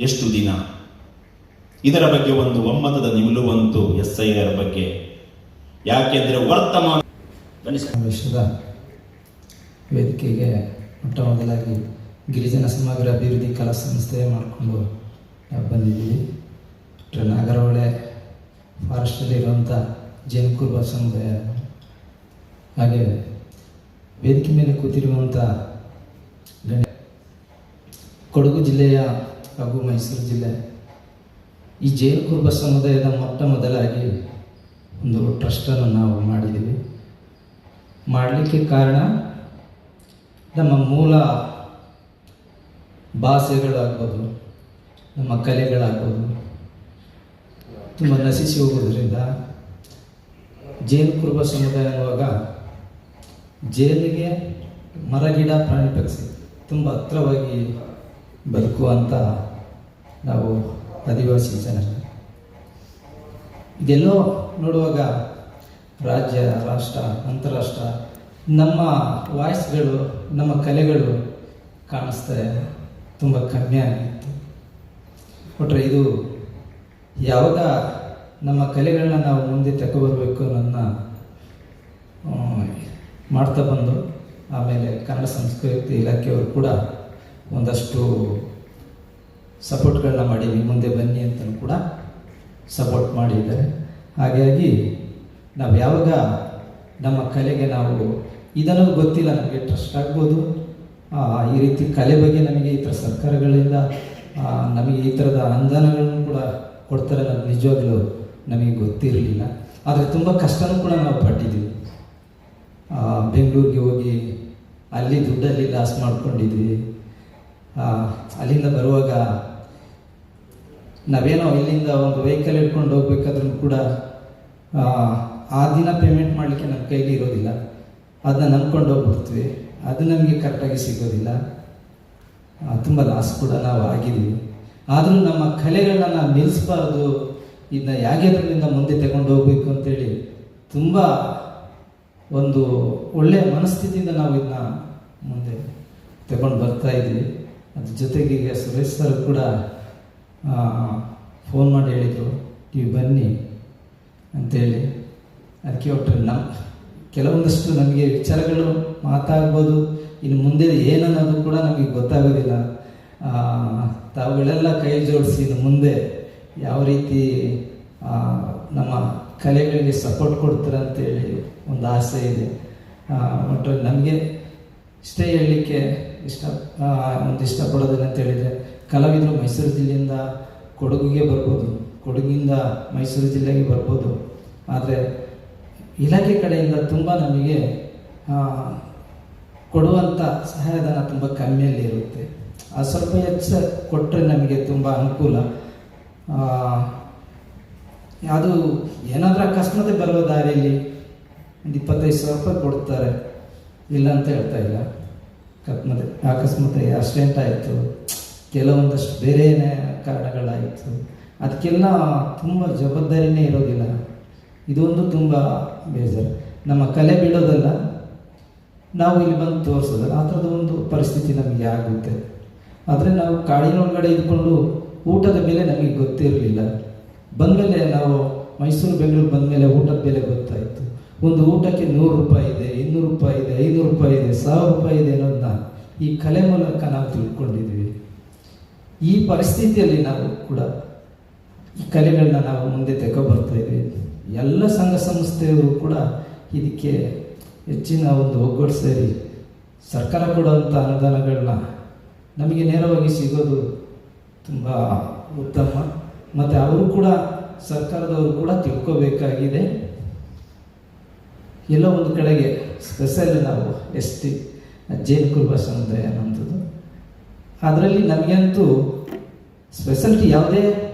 ಎಷ್ಟು ದಿನ? ಇದರ ಬಗ್ಗೆ ಒಂದು ಒಮ್ಮತದ ನಿಲುವಂತೂ SIR ಬಗ್ಗೆ. ಯಾಕೆಂದ್ರೆ ವರ್ತಮಾನ ವಿಶ್ವದ ವೇದಿಕೆಗೆ ಮೊಟ್ಟ ಮೊದಲಾಗಿ ಗಿರಿಜನ ಸಮಗ್ರ ಅಭಿವೃದ್ಧಿ ಕಲಾ ಸಂಸ್ಥೆ ಮಾಡಿಕೊಂಡು ನಾವು ಬಂದಿದ್ದೀವಿ. ನಾಗರಹೊಳೆ ಫಾರೆಸ್ಟಲ್ಲಿರುವಂಥ ಜೇನುಕುರುಬ ಸಮುದಾಯ, ಹಾಗೆ ವೇದಿಕೆ ಮೇಲೆ ಕೂತಿರುವಂಥ ಕೊಡಗು ಜಿಲ್ಲೆಯ ಹಾಗೂ ಮೈಸೂರು ಜಿಲ್ಲೆ, ಈ ಜೇನುಕುರುಬ ಸಮುದಾಯದ ಮೊಟ್ಟ ಮೊದಲಾಗಿ ಒಂದು ಟ್ರಸ್ಟನ್ನು ನಾವು ಮಾಡಿದ್ದೀವಿ. ಮಾಡಲಿಕ್ಕೆ ಕಾರಣ ನಮ್ಮ ಮೂಲ ಭಾಷೆಗಳಾಗ್ಬೋದು, ನಮ್ಮ ಕಲೆಗಳಾಗ್ಬೋದು ತುಂಬ ನಶಿಸಿ ಹೋಗೋದ್ರಿಂದ ಜೇನುಕುರುಬ ಸಮುದಾಯ ಅನ್ನುವಾಗ ಜೇನಿಗೆ ಮರಗಿಡ ಪ್ರಾಣಿ ಪಕ್ಷಿ ತುಂಬ ಹತ್ತಿರವಾಗಿ ಬದುಕುವಂಥ ನಾವು ಆದಿವಾಸಿ ಜನರು. ಇದೆಲ್ಲೋ ನೋಡುವಾಗ ರಾಜ್ಯ, ರಾಷ್ಟ್ರ, ಅಂತಾರಾಷ್ಟ್ರ ನಮ್ಮ ವಾಯ್ಸ್ಗಳು, ನಮ್ಮ ಕಲೆಗಳು ಕಾಣಿಸ್ತಾರೆ ತುಂಬ ಕಮ್ಮಿ ಆಗಿತ್ತು. ಒಟ್ಟರೆ ಇದು ಯಾವಾಗ ನಮ್ಮ ಕಲೆಗಳನ್ನ ನಾವು ಮುಂದೆ ತಗೊಬರಬೇಕು ನನ್ನ ಮಾಡ್ತಾ ಬಂದು, ಆಮೇಲೆ ಕನ್ನಡ ಸಂಸ್ಕೃತಿ ಇಲಾಖೆಯವರು ಕೂಡ ಒಂದಷ್ಟು ಸಪೋರ್ಟ್ಗಳನ್ನ ಮಾಡಿ ಮುಂದೆ ಬನ್ನಿ ಅಂತಲೂ ಕೂಡ ಸಪೋರ್ಟ್ ಮಾಡಿದ್ದಾರೆ. ಹಾಗಾಗಿ ನಾವು ಯಾವಾಗ ನಮ್ಮ ಕಲೆಗೆ ನಾವು ಇದನ್ನು ಗೊತ್ತಿಲ್ಲ, ನಮಗೆ ಟ್ರಸ್ಟ್ ಆಗ್ಬೋದು, ಈ ರೀತಿ ಕಲೆ ಬಗ್ಗೆ ನಮಗೆ ಈ ಥರ ಸರ್ಕಾರಗಳಿಂದ ನಮಗೆ ಈ ಥರದ ಅನುದಾನಗಳನ್ನು ಕೂಡ ಕೊಡ್ತಾರೆ ಅನ್ನೋದು ನಿಜವಾಗ್ಲೂ ನಮಗೆ ಗೊತ್ತಿರಲಿಲ್ಲ. ಆದರೆ ತುಂಬ ಕಷ್ಟನೂ ಕೂಡ ನಾವು ಪಟ್ಟಿದ್ದೀವಿ. ಬೆಂಗಳೂರಿಗೆ ಹೋಗಿ ಅಲ್ಲಿ ದುಡ್ಡಲ್ಲಿ ಲಾಸ್ ಮಾಡ್ಕೊಂಡಿದ್ವಿ. ಅಲ್ಲಿಂದ ಬರುವಾಗ ನಾವೇನೋ ಇಲ್ಲಿಂದ ಒಂದು ವೆಹಿಕಲ್ ಹಿಡ್ಕೊಂಡು ಹೋಗ್ಬೇಕಾದ್ರೂ ಕೂಡ ಆ ದಿನ ಪೇಮೆಂಟ್ ಮಾಡಲಿಕ್ಕೆ ನಮ್ಮ ಕೈಲಿ ಇರೋದಿಲ್ಲ. ಅದನ್ನ ನಂಬ್ಕೊಂಡು ಹೋಗ್ಬಿಡ್ತೀವಿ, ಅದು ನಮಗೆ ಕರೆಕ್ಟಾಗಿ ಸಿಗೋದಿಲ್ಲ. ತುಂಬ ಲಾಸ್ ಕೂಡ ನಾವು ಆಗಿದ್ದೀವಿ. ಆದರೂ ನಮ್ಮ ಕಲೆಗಳನ್ನ ನಾವು ನಿಲ್ಲಿಸಬಾರ್ದು, ಇದನ್ನ ಯಾವ್ಯಾದ್ರಿಂದ ಮುಂದೆ ತಗೊಂಡು ಹೋಗ್ಬೇಕು ಅಂತೇಳಿ ತುಂಬ ಒಂದು ಒಳ್ಳೆಯ ಮನಸ್ಥಿತಿಯಿಂದ ನಾವು ಇದನ್ನ ಮುಂದೆ ತಗೊಂಡು ಬರ್ತಾ ಇದ್ವಿ. ಅದ್ರ ಜೊತೆಗೆ ಈಗ ಸುರೇಶ್ ಸರ್ ಕೂಡ ಫೋನ್ ಮಾಡಿ ಹೇಳಿದರು, ನೀವು ಬನ್ನಿ ಅಂತೇಳಿ. ಅದಕ್ಕೆ ಒಟ್ಟು ಕೆಲವೊಂದಷ್ಟು ನಮಗೆ ವಿಚಾರಗಳು ಮಾತಾಡ್ಬೋದು, ಇನ್ನು ಮುಂದೆ ಏನನ್ನೋದು ಕೂಡ ನಮಗೆ ಗೊತ್ತಾಗೋದಿಲ್ಲ. ತಾವುಗಳೆಲ್ಲ ಕೈ ಜೋಡಿಸಿ ಇನ್ನು ಮುಂದೆ ಯಾವ ರೀತಿ ನಮ್ಮ ಕಲೆಗಳಿಗೆ ಸಪೋರ್ಟ್ ಕೊಡ್ತಾರೆ ಅಂತೇಳಿ ಒಂದು ಆಸೆ ಇದೆ. ಒಟ್ಟು ನಮಗೆ ಇಷ್ಟೇ ಹೇಳಲಿಕ್ಕೆ ಇಷ್ಟಪಡೋದಿಲ್ಲ ಅಂತ ಹೇಳಿದರೆ, ಕಲಾವಿದರು ಮೈಸೂರು ಜಿಲ್ಲೆಯಿಂದ ಕೊಡಗಿಗೆ ಬರ್ಬೋದು, ಕೊಡಗಿಂದ ಮೈಸೂರು ಜಿಲ್ಲೆಗೆ ಬರ್ಬೋದು. ಆದರೆ ಇಲಾಖೆ ಕಡೆಯಿಂದ ತುಂಬ ನಮಗೆ ಕೊಡುವಂಥ ಸಹಾಯಧನ ತುಂಬ ಕಮ್ಮಿಯಲ್ಲಿ ಇರುತ್ತೆ. ಸ್ವಲ್ಪ ಹೆಚ್ಚು ಕೊಟ್ಟರೆ ನಮಗೆ ತುಂಬ ಅನುಕೂಲ. ಅದು ಏನಾದರೂ ಅಕಸ್ಮಾತ್ ಬರುವ ದಾರಿಯಲ್ಲಿ ಒಂದು 25,000 ರೂಪಾಯಿ ಕೊಡ್ತಾರೆ, ಇಲ್ಲ ಅಂತ ಹೇಳ್ತಾ ಇಲ್ಲ. ಅಕಸ್ಮಾತ್ ಆಕ್ಸಿಡೆಂಟ್ ಆಯಿತು, ಕೆಲವೊಂದಷ್ಟು ಬೇರೆ ಕಾರಣಗಳಾಯಿತು, ಅದಕ್ಕೆಲ್ಲ ತುಂಬ ಜವಾಬ್ದಾರಿನೇ ಇರೋದಿಲ್ಲ. ಇದೊಂದು ತುಂಬ ಬೇಜಾರು. ನಮ್ಮ ಕಲೆ ಬಿಡೋದಲ್ಲ, ನಾವು ಇಲ್ಲಿ ಬಂದು ತೋರಿಸೋದಲ್ಲ, ಆ ಥರದ ಒಂದು ಪರಿಸ್ಥಿತಿ ನಮಗೆ ಆಗುತ್ತೆ. ಆದರೆ ನಾವು ಕಾಡಿನೊಳಗಡೆ ಇದ್ಕೊಂಡು ಊಟದ ಬೆಲೆ ನಮಗೆ ಗೊತ್ತಿರಲಿಲ್ಲ. ಬಂದಮೇಲೆ ನಾವು ಮೈಸೂರು ಬೆಂಗಳೂರು ಬಂದಮೇಲೆ ಊಟದ ಬೆಲೆ ಗೊತ್ತಾಯಿತು. ಒಂದು ಊಟಕ್ಕೆ 100 ರೂಪಾಯಿ ಇದೆ, 200 ರೂಪಾಯಿ ಇದೆ, 500 ರೂಪಾಯಿ ಇದೆ, 1000 ರೂಪಾಯಿ ಇದೆ ಅನ್ನೋದನ್ನ ಈ ಕಲೆ ಮೂಲಕ ನಾವು ತಿಳ್ಕೊಂಡಿದ್ದೀವಿ. ಈ ಪರಿಸ್ಥಿತಿಯಲ್ಲಿ ನಾವು ಕೂಡ ಈ ಕಲೆಗಳನ್ನ ನಾವು ಮುಂದೆ ತೆಗೊಬರ್ತಾ ಇದ್ದೀವಿ. ಎಲ್ಲ ಸಂಘ ಸಂಸ್ಥೆಯವರು ಕೂಡ ಇದಕ್ಕೆ ಹೆಚ್ಚಿನ ಒಂದು ಒಗ್ಗಟ್ಟು ಸೇರಿ ಸರ್ಕಾರ ಕೊಡುವಂಥ ಅನುದಾನಗಳನ್ನ ನಮಗೆ ನೇರವಾಗಿ ಸಿಗೋದು ತುಂಬ ಉತ್ತಮ. ಮತ್ತು ಅವರು ಕೂಡ ಸರ್ಕಾರದವರು ಕೂಡ ತಿಳ್ಕೋಬೇಕಾಗಿದೆ. ಎಲ್ಲೋ ಒಂದು ಕಡೆಗೆ ಸ್ಪೆಷಲ್ ನಾವು ST ಜೈನ ಕುರುಬ ಸಮುದಾಯ ಅನ್ನೋಂಥದ್ದು, ಅದರಲ್ಲಿ ನಮಗಂತೂ ಸ್ಪೆಷಾಲಿಟಿ ಯಾವುದೇ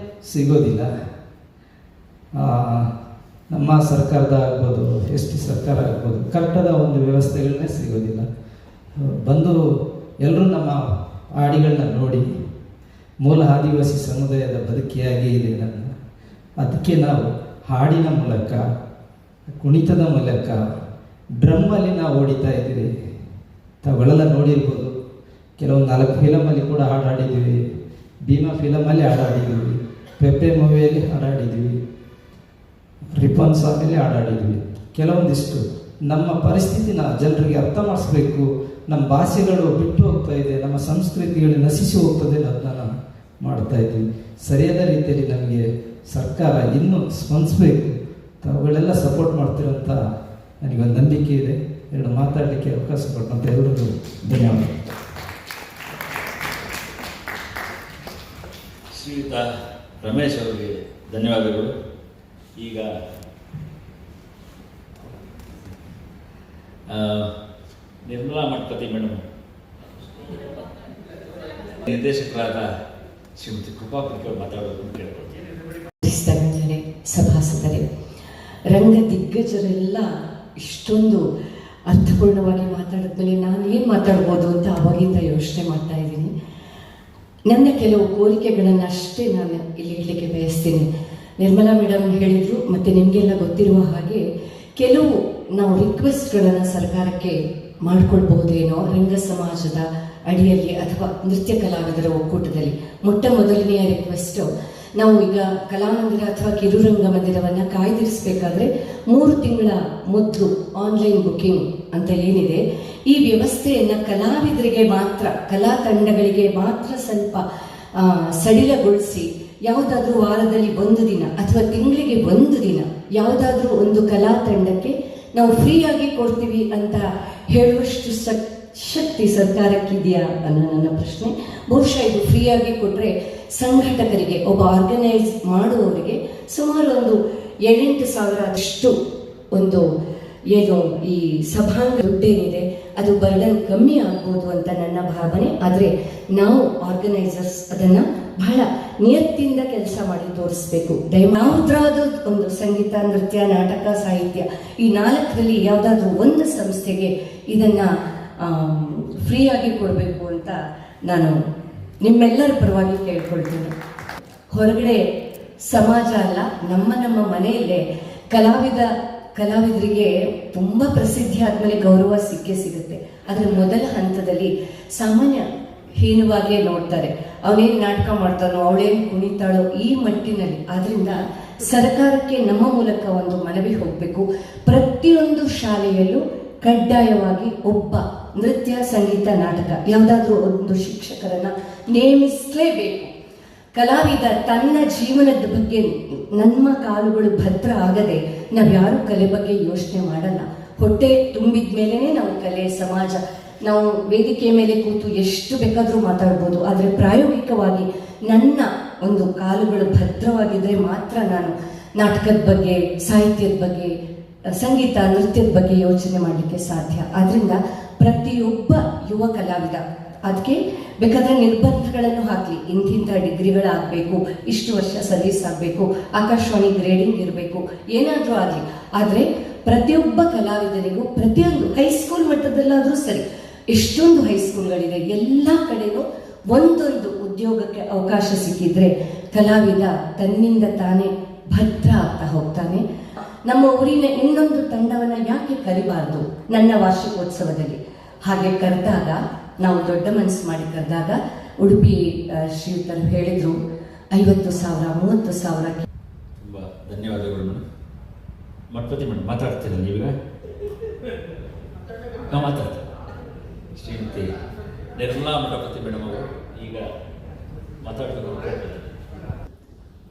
ಸಿಗೋದಿಲ್ಲ. ನಮ್ಮ ಸರ್ಕಾರದ ಆಗ್ಬೋದು, ST ಸರ್ಕಾರ ಆಗ್ಬೋದು, ಕರೆಕ್ಟಾದ ಒಂದು ವ್ಯವಸ್ಥೆಗಳನ್ನೇ ಸಿಗೋದಿಲ್ಲ. ಬಂದು ಎಲ್ಲರೂ ನಮ್ಮ ಹಾಡಿಗಳನ್ನ ನೋಡಿ ಮೂಲ ಆದಿವಾಸಿ ಸಮುದಾಯದ ಬದುಕಿಯಾಗಿ ಇದೆ ನನ್ನ. ಅದಕ್ಕೆ ನಾವು ಹಾಡಿನ ಮೂಲಕ, ಕುಣಿತದ ಮೂಲಕ, ಡ್ರಮ್ಮಲ್ಲಿ ನಾವು ಹೊಡಿತಾ ಇದ್ದೀವಿ. ತಾವುಗಳೆಲ್ಲ ನೋಡಿರ್ಬೋದು, ಕೆಲವೊಂದು 4 ಫಿಲಮಲ್ಲಿ ಕೂಡ ಹಾಡಾಡಿದ್ದೀವಿ. ಭೀಮಾ ಫಿಲಮಲ್ಲಿ ಹಾಡಾಡಿದ್ದೀವಿ, ಪೆಪ್ಪೆ ಮೂವಿಯಲ್ಲಿ ಹಾಡಾಡಿದ್ದೀವಿ, ರಿಪನ್ ಸಾಂಗಲ್ಲಿ ಹಾಡಾಡಿದ್ದೀವಿ. ಕೆಲವೊಂದಿಷ್ಟು ನಮ್ಮ ಪರಿಸ್ಥಿತಿನ ಜನರಿಗೆ ಅರ್ಥ ಮಾಡಿಸ್ಬೇಕು. ನಮ್ಮ ಭಾಷೆಗಳು ಬಿಟ್ಟು ಹೋಗ್ತಾ ಇದೆ, ನಮ್ಮ ಸಂಸ್ಕೃತಿಗಳು ನಶಿಸಿ ಹೋಗ್ತದೆ ಅನ್ನೋದನ್ನ ಮಾಡ್ತಾ ಇದ್ವಿ. ಸರಿಯಾದ ರೀತಿಯಲ್ಲಿ ನಮಗೆ ಸರ್ಕಾರ ಇನ್ನೂ ಸ್ಪಂದಿಸಬೇಕು. ತಾವುಗಳೆಲ್ಲ ಸಪೋರ್ಟ್ ಮಾಡ್ತಿರೋಂಥ ನನಗೊಂದು ನಂಬಿಕೆ ಇದೆ. 2 ಮಾತಾಡಲಿಕ್ಕೆ ಅವಕಾಶ ಕೊಟ್ಟಂತ ಎಲ್ಲರಿಗೂ ಧನ್ಯವಾದ. ಶ್ರೀಯುತ ರಮೇಶ್ ಅವರಿಗೆ ಧನ್ಯವಾದಗಳು. ಈಗ ನಿರ್ಮಲಾ ಮಠಪತಿ ಮೇಡಮ್, ನಿರ್ದೇಶಕರಾದ ಶ್ರೀಮತಿ ಕೃಪಾ ಪುರಿಕರ್ ಮಾತಾಡೋದನ್ನು ಕೇಳ್ಕೊಳ್ತೀನಿ. ಸಭಾಸದರೇ, ರಂಗ ದಿಗ್ಗಜರೆಲ್ಲ ಇಷ್ಟೊಂದು ಅರ್ಥಪೂರ್ಣವಾಗಿ ಮಾತಾಡಿದ್ಮೇಲೆ ನಾನು ಏನು ಮಾತಾಡ್ಬೋದು ಅಂತ ಅವಾಗಿಂದ ಯೋಚನೆ ಮಾಡ್ತಾ ಇದ್ದೀನಿ. ನನ್ನ ಕೆಲವು ಕೋರಿಕೆಗಳನ್ನು ಅಷ್ಟೇ ನಾನು ಇಲ್ಲಿ ಹೇಳಲಿಕ್ಕೆ ಬಯಸ್ತೀನಿ. ನಿರ್ಮಲಾ ಮೇಡಮ್ ಹೇಳಿದರು, ಮತ್ತು ನಿಮಗೆಲ್ಲ ಗೊತ್ತಿರುವ ಹಾಗೆ ಕೆಲವು ನಾವು ರಿಕ್ವೆಸ್ಟ್ಗಳನ್ನು ಸರ್ಕಾರಕ್ಕೆ ಮಾಡಿಕೊಳ್ಬಹುದೇನೋ ರಂಗ ಸಮಾಜದ ಅಡಿಯಲ್ಲಿ ಅಥವಾ ನೃತ್ಯ ಕಲಾವಿದರ ಒಕ್ಕೂಟದಲ್ಲಿ. ಮೊಟ್ಟ ಮೊದಲನೆಯ ರಿಕ್ವೆಸ್ಟು, ನಾವು ಈಗ ಕಲಾಮಂದಿರ ಅಥವಾ ಕಿರುರಂಗ ಮಂದಿರವನ್ನು ಕಾಯ್ದಿರಿಸಬೇಕಾದ್ರೆ 3 ತಿಂಗಳ ಮೊದಲು ಆನ್ಲೈನ್ ಬುಕ್ಕಿಂಗ್ ಅಂತ ಏನಿದೆ, ಈ ವ್ಯವಸ್ಥೆಯನ್ನು ಕಲಾವಿದರಿಗೆ ಮಾತ್ರ, ಕಲಾ ತಂಡಗಳಿಗೆ ಮಾತ್ರ ಸ್ವಲ್ಪ ಸಡಿಲಗೊಳಿಸಿ, ಯಾವುದಾದ್ರೂ ವಾರದಲ್ಲಿ 1 ದಿನ ಅಥವಾ ತಿಂಗಳಿಗೆ 1 ದಿನ ಯಾವುದಾದ್ರೂ ಒಂದು ಕಲಾ ತಂಡಕ್ಕೆ ನಾವು ಫ್ರೀಯಾಗಿ ಕೊಡ್ತೀವಿ ಅಂತ ಹೇಳುವಷ್ಟು ಶಕ್ತಿ ಸರ್ಕಾರಕ್ಕಿದೆಯಾ ಅನ್ನೋ ನನ್ನ ಪ್ರಶ್ನೆ. ಬಹುಶಃ ಇದು ಫ್ರೀಯಾಗಿ ಕೊಟ್ಟರೆ ಸಂಘಟಕರಿಗೆ, ಒಬ್ಬ ಆರ್ಗನೈಸ್ ಮಾಡುವವರಿಗೆ ಸುಮಾರು ಒಂದು 7-8 ಸಾವಿರ ಅಷ್ಟು ಒಂದು ಏನು ಈ ಸಭಾಂಗ ದುಡ್ಡೇನಿದೆ ಅದು ಬರ್ಡನ್ ಕಮ್ಮಿ ಆಗ್ಬೋದು ಅಂತ ನನ್ನ ಭಾವನೆ. ಆದರೆ ನಾವು ಆರ್ಗನೈಸರ್ಸ್ ಅದನ್ನು ಬಹಳ ನಿಯತ್ತಿಂದ ಕೆಲಸ ಮಾಡಿ ತೋರಿಸ್ಬೇಕು. ಯಾವುದಾದ್ರೂ ಒಂದು ಸಂಗೀತ, ನೃತ್ಯ, ನಾಟಕ, ಸಾಹಿತ್ಯ, ಈ 4ರಲ್ಲಿ ಯಾವುದಾದ್ರೂ ಒಂದು ಸಂಸ್ಥೆಗೆ ಇದನ್ನು ಫ್ರೀಯಾಗಿ ಕೊಡಬೇಕು ಅಂತ ನಾನು ನಿಮ್ಮೆಲ್ಲರ ಪರವಾಗಿ ಕೇಳ್ಕೊಳ್ತೀನಿ. ಹೊರಗಡೆ ಸಮಾಜ ಅಲ್ಲ, ನಮ್ಮ ಮನೆಯಲ್ಲೇ ಕಲಾವಿದರಿಗೆ ತುಂಬ ಪ್ರಸಿದ್ಧಿ ಆದಮೇಲೆ ಗೌರವ ಸಿಗುತ್ತೆ. ಅದರ ಮೊದಲ ಹಂತದಲ್ಲಿ ಸಾಮಾನ್ಯ ಹೀನವಾಗಿಯೇ ನೋಡ್ತಾರೆ. ಅವನೇನು ನಾಟಕ ಮಾಡ್ತಾನೋ, ಅವಳೇನು ಕುಣಿತಾಳೋ, ಈ ಮಟ್ಟಿನಲ್ಲಿ. ಆದ್ರಿಂದ ಸರ್ಕಾರಕ್ಕೆ ನಮ್ಮ ಮೂಲಕ ಒಂದು ಮನವಿ ಹೋಗಬೇಕು. ಪ್ರತಿಯೊಂದು ಶಾಲೆಯಲ್ಲೂ ಕಡ್ಡಾಯವಾಗಿ ಒಬ್ಬ ನೃತ್ಯ, ಸಂಗೀತ, ನಾಟಕ ಯಾವುದಾದ್ರೂ ಒಂದು ಶಿಕ್ಷಕರನ್ನ ನೇಮಿಸಲೇಬೇಕು. ಕಲಾವಿದ ತನ್ನ ಜೀವನದ ಬಗ್ಗೆ ನಮ್ಮ ಕಾಲುಗಳು ಭದ್ರ ಆಗದೆ ನಾವ್ಯಾರೂ ಕಲೆ ಬಗ್ಗೆ ಯೋಚನೆ ಮಾಡಲ್ಲ. ಹೊಟ್ಟೆ ತುಂಬಿದ ಮೇಲೇ ನಾವು ಕಲೆ, ಸಮಾಜ, ನಾವು ವೇದಿಕೆ ಮೇಲೆ ಕೂತು ಎಷ್ಟು ಬೇಕಾದರೂ ಮಾತಾಡ್ಬೋದು. ಆದರೆ ಪ್ರಾಯೋಗಿಕವಾಗಿ ನನ್ನ ಒಂದು ಕಾಲುಗಳು ಭದ್ರವಾಗಿದ್ದರೆ ಮಾತ್ರ ನಾನು ನಾಟಕದ ಬಗ್ಗೆ, ಸಾಹಿತ್ಯದ ಬಗ್ಗೆ, ಸಂಗೀತ, ನೃತ್ಯದ ಬಗ್ಗೆ ಯೋಚನೆ ಮಾಡಲಿಕ್ಕೆ ಸಾಧ್ಯ. ಆದ್ದರಿಂದ ಪ್ರತಿಯೊಬ್ಬ ಯುವ ಕಲಾವಿದ, ಅದಕ್ಕೆ ಬೇಕಾದರೆ ನಿರ್ಬಂಧಗಳನ್ನು ಹಾಕಲಿ, ಇಂತಿಂಥ ಡಿಗ್ರಿಗಳಾಗಬೇಕು, ಇಷ್ಟು ವರ್ಷ ಸರ್ವಿಸ್ ಆಗಬೇಕು, ಆಕಾಶವಾಣಿ ಗ್ರೇಡಿಂಗ್ ಇರಬೇಕು, ಏನಾದರೂ ಆಗಲಿ. ಆದರೆ ಪ್ರತಿಯೊಬ್ಬ ಕಲಾವಿದನಿಗೂ ಪ್ರತಿಯೊಂದು ಹೈಸ್ಕೂಲ್ ಮಟ್ಟದಲ್ಲಾದರೂ ಸರಿ, ಎಷ್ಟೊಂದು ಹೈಸ್ಕೂಲ್ಗಳಿದೆ, ಎಲ್ಲ ಕಡೆನೂ ಒಂದೊಂದು ಉದ್ಯೋಗಕ್ಕೆ ಅವಕಾಶ ಸಿಕ್ಕಿದ್ರೆ ಕಲಾವಿದ ತನ್ನಿಂದ ತಾನೇ ಭದ್ರ ಆಗ್ತಾ ಹೋಗ್ತಾನೆ. ನಮ್ಮ ಊರಿನ ಇನ್ನೊಂದು ತಂಡವನ್ನು ಯಾಕೆ ಕರಿಬಾರ್ದು ನನ್ನ ವಾರ್ಷಿಕೋತ್ಸವದಲ್ಲಿ? ಹಾಗೆ ಕರೆದಾಗ, ನಾವು ದೊಡ್ಡ ಮನಸ್ಸು ಮಾಡಿ ಕರೆದಾಗ, ಉಡುಪಿ ಶ್ರೀಯುತರು ಹೇಳಿದ್ರು 50,000 30,000. ತುಂಬ ಧನ್ಯವಾದಗಳು ಮೇಡಮ್. ಮಠಪತಿ ಮೇಡಮ್ ಮಾತಾಡ್ತೀರ ನೀವೀಗ? ನಾವು ಮಾತಾಡ್ತೀವಿ. ಶ್ರೀಮತಿ ನಿರ್ಮಲಾ ಮಠಪತಿ ಮೇಡಮ್ ಅವರು ಈಗ ಮಾತಾಡಬೇಕು.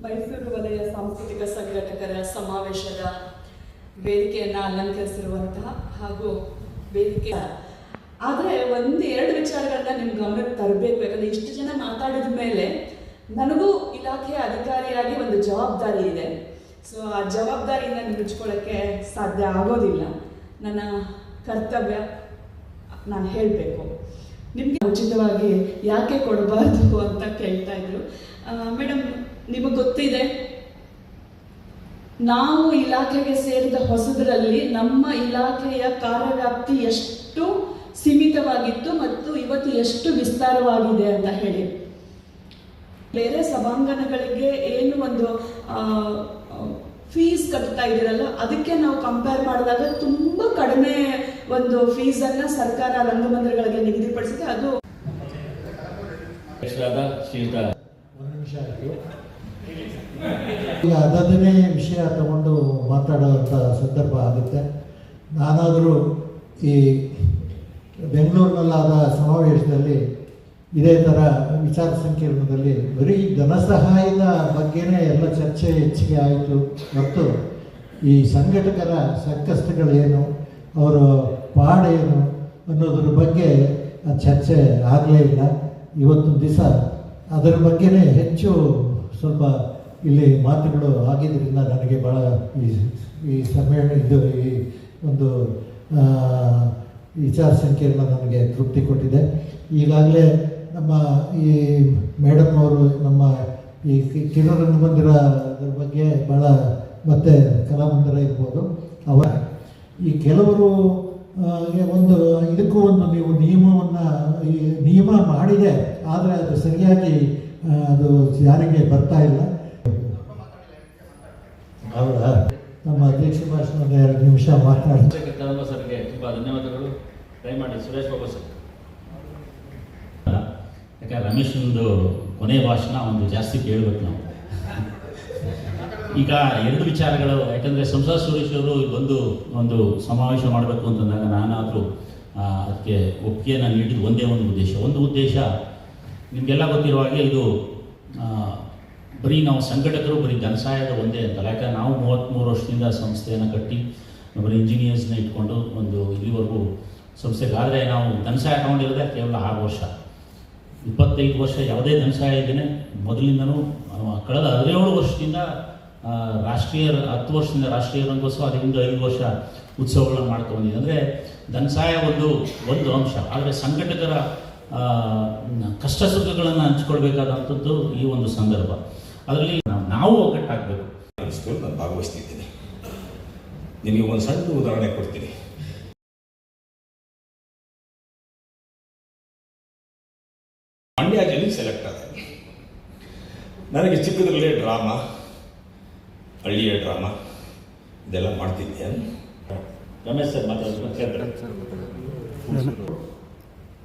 ಮೈಸೂರು ವಲಯ ಸಮಾವೇಶದ ವೇದಿಕೆಯನ್ನು ಅಲಂಕರಿಸಿರುವಂತಹ ಹಾಗೂ ವೇದಿಕೆ. ಆದರೆ ಎರಡು ವಿಚಾರಗಳನ್ನ ನಿಮ್ಮ ಗಮನಕ್ಕೆ ತರಬೇಕು. ಯಾಕಂದರೆ ಇಷ್ಟು ಜನ ಮಾತಾಡಿದ ಮೇಲೆ ನನಗೂ ಇಲಾಖೆಯ ಅಧಿಕಾರಿಯಾಗಿ ಒಂದು ಜವಾಬ್ದಾರಿ ಇದೆ. ಸೊ ಆ ಜವಾಬ್ದಾರಿಯಿಂದ ನುಚ್ಕೊಳ್ಳೋಕ್ಕೆ ಸಾಧ್ಯ ಆಗೋದಿಲ್ಲ. ನನ್ನ ಕರ್ತವ್ಯ ನಾನು ಹೇಳಬೇಕು. ನಿಮಗೆ ಉಚಿತವಾಗಿ ಯಾಕೆ ಕೊಡಬಾರ್ದು ಅಂತ ಕೇಳ್ತಾ ಇದ್ರು. ಮೇಡಮ್, ನಿಮಗೆ ಗೊತ್ತಿದೆ, ನಾವು ಇಲಾಖೆಗೆ ಸೇರಿದ ಹೊಸದರಲ್ಲಿ ನಮ್ಮ ಇಲಾಖೆಯ ಕಾರ್ಯವ್ಯಾಪ್ತಿ ಎಷ್ಟು ಸೀಮಿತವಾಗಿತ್ತು ಮತ್ತು ಇವತ್ತು ಎಷ್ಟು ವಿಸ್ತಾರವಾಗಿದೆ ಅಂತ ಹೇಳಿ. ಬೇರೆ ಸಭಾಂಗಣಗಳಿಗೆ ಏನು ಒಂದು ಫೀಸ್ ಕಟ್ತಾ ಇದ್ದೀರಲ್ಲ, ಅದಕ್ಕೆ ನಾವು ಕಂಪೇರ್ ಮಾಡಿದಾಗ ತುಂಬ ಕಡಿಮೆ ಒಂದು ಫೀಸನ್ನು ಸರ್ಕಾರ ರಂಗಮಂದಿರಗಳಿಗೆ ನಿಗದಿಪಡಿಸಿದೆ. ಅದು ಈಗ ಅದನ್ನೇ ವಿಷಯ ತಗೊಂಡು ಮಾತಾಡುವಂಥ ಸಂದರ್ಭ ಆಗುತ್ತೆ. ನಾನಾದರೂ ಈ ಬೆಂಗಳೂರಿನಲ್ಲಾದ ಸಮಾವೇಶದಲ್ಲಿ ಇದೇ ಥರ ವಿಚಾರ ಸಂಕಿರಣದಲ್ಲಿ ಬರೀ ಧನಸಹಾಯದ ಬಗ್ಗೆನೇ ಎಲ್ಲ ಚರ್ಚೆ ಹೆಚ್ಚಿಗೆ ಆಯಿತು ಮತ್ತು ಈ ಸಂಘಟಕರ ಸಂಕಷ್ಟಗಳೇನು, ಅವರ ಪಾಡೇನು ಅನ್ನೋದ್ರ ಬಗ್ಗೆ ಚರ್ಚೆ ಆಗಲೇ ಇಲ್ಲ. ಇವತ್ತು ದಿವಸ ಅದರ ಬಗ್ಗೆನೇ ಹೆಚ್ಚು ಸ್ವಲ್ಪ ಇಲ್ಲಿ ಮಾತುಗಳು ಆಗಿದ್ದರಿಂದ ನನಗೆ ಭಾಳ ಈ ಸಮ್ಮೇಳನ ಈ ಒಂದು ವಿಚಾರ ಸಂಕಿರಣ ನನಗೆ ತೃಪ್ತಿ ಕೊಟ್ಟಿದೆ. ಈಗಾಗಲೇ ನಮ್ಮ ಈ ಮೇಡಮ್ ಅವರು ನಮ್ಮ ಈ ಕಿರುರಂಗಮಂದಿರದ ಬಗ್ಗೆ ಭಾಳ ಮತ್ತು ಕಲಾಮಂದಿರ ಇರ್ಬೋದು, ಅವರ ಈ ಕೆಲವರು ಒಂದು ಇದಕ್ಕೂ ಒಂದು ನೀವು ನಿಯಮ ಮಾಡಿದೆ, ಆದರೆ ಅದು ಸರಿಯಾಗಿ ಅದು ಯಾರಿಗೆ ಬರ್ತಾ ಇಲ್ಲ. ಹೌದಾ? ನಮ್ಮ ಅಧ್ಯಕ್ಷ ಭಾಷಣ 2 ನಿಮಿಷ ಮಾತನಾಡ್ತಾರೆ. ಸರ್ಗೆ ತುಂಬ ಧನ್ಯವಾದಗಳು. ದಯಮಾಡಿ ಸುರೇಶ್ ಬಾಬು ಸರ್. ಯಾಕಂದ್ರೆ ರಮೇಶಂದು ಕೊನೆ ಭಾಷಣ ಒಂದು ಜಾಸ್ತಿ ಕೇಳಬೇಕು ನಾವು. ಈಗ 2 ವಿಚಾರಗಳು, ಯಾಕಂದರೆ ಸಂಸದ ಸುರೇಶ್ ಅವರು ಒಂದು ಸಮಾವೇಶ ಮಾಡಬೇಕು ಅಂತಂದಾಗ ನಾನಾದರೂ ಅದಕ್ಕೆ ಒಪ್ಪಿಗೆಯನ್ನು ನೀಡಿದ ಒಂದು ಉದ್ದೇಶ ನಿಮಗೆಲ್ಲ ಗೊತ್ತಿರುವ ಹಾಗೆ ಇದು ಬರೀ ನಾವು ಸಂಘಟಕರು ಬರೀ ಧನಸಹಾಯದ ಒಂದೇ ಅಂತಲ್ಲ. ಯಾಕಂದ್ರೆ ನಾವು 33 ವರ್ಷದಿಂದ ಸಂಸ್ಥೆಯನ್ನು ಕಟ್ಟಿ ಬರೀ ಇಂಜಿನಿಯರ್ಸ್ನ ಇಟ್ಕೊಂಡು ಒಂದು ಇಲ್ಲಿವರೆಗೂ ಸಂಸ್ಥೆಗಾದರೆ ನಾವು ಧನಸಹಾಯ ತಗೊಂಡಿರೋದೇ ಕೇವಲ 6 ವರ್ಷ. 25 ವರ್ಷ ಯಾವುದೇ ಧನಸಹಾಯ ಇದ್ದೇನೆ ಮೊದಲಿಂದನೂ. ಕಳೆದ 17 ವರ್ಷದಿಂದ 10 ವರ್ಷದಿಂದ ರಾಷ್ಟ್ರೀಯ ರಂಗೋತ್ಸವ, ಅದರಿಂದ 5 ವರ್ಷ ಉತ್ಸವಗಳನ್ನು ಮಾಡ್ಕೊಂಡಿದ್ದೆ. ಅಂದರೆ ಧನಸಹಾಯ ಒಂದು ಅಂಶ. ಆದರೆ ಸಂಘಟಕರ ಕಷ್ಟ ಸುಖಗಳನ್ನು ಹಂಚ್ಕೊಳ್ಬೇಕಾದಂಥದ್ದು ಈ ಒಂದು ಸಂದರ್ಭ. ಅದರಲ್ಲಿ ನಾವು ಒಗ್ಗಟ್ಟಾಗಬೇಕು. ನಾನು ಭಾಗವಹಿಸ್ತಿದ್ದೀನಿ. ನಿಮಗೆ ಒಂದು ಸಣ್ಣ ಉದಾಹರಣೆ ಕೊಡ್ತೀನಿ. ಮಂಡ್ಯ ಜಿಲ್ಲೆಗೆ ಸೆಲೆಕ್ಟ್ ಆದ. ನನಗೆ ಚಿಕ್ಕದ್ರಲ್ಲೇ ಡ್ರಾಮಾ, ಹಳ್ಳಿಯ ಡ್ರಾಮಾ ಇದೆಲ್ಲ ಮಾಡ್ತಿದ್ದೆ. ರಮೇಶ್ ಸರ್ ಮಾತಾಡ್ತಾರೆ.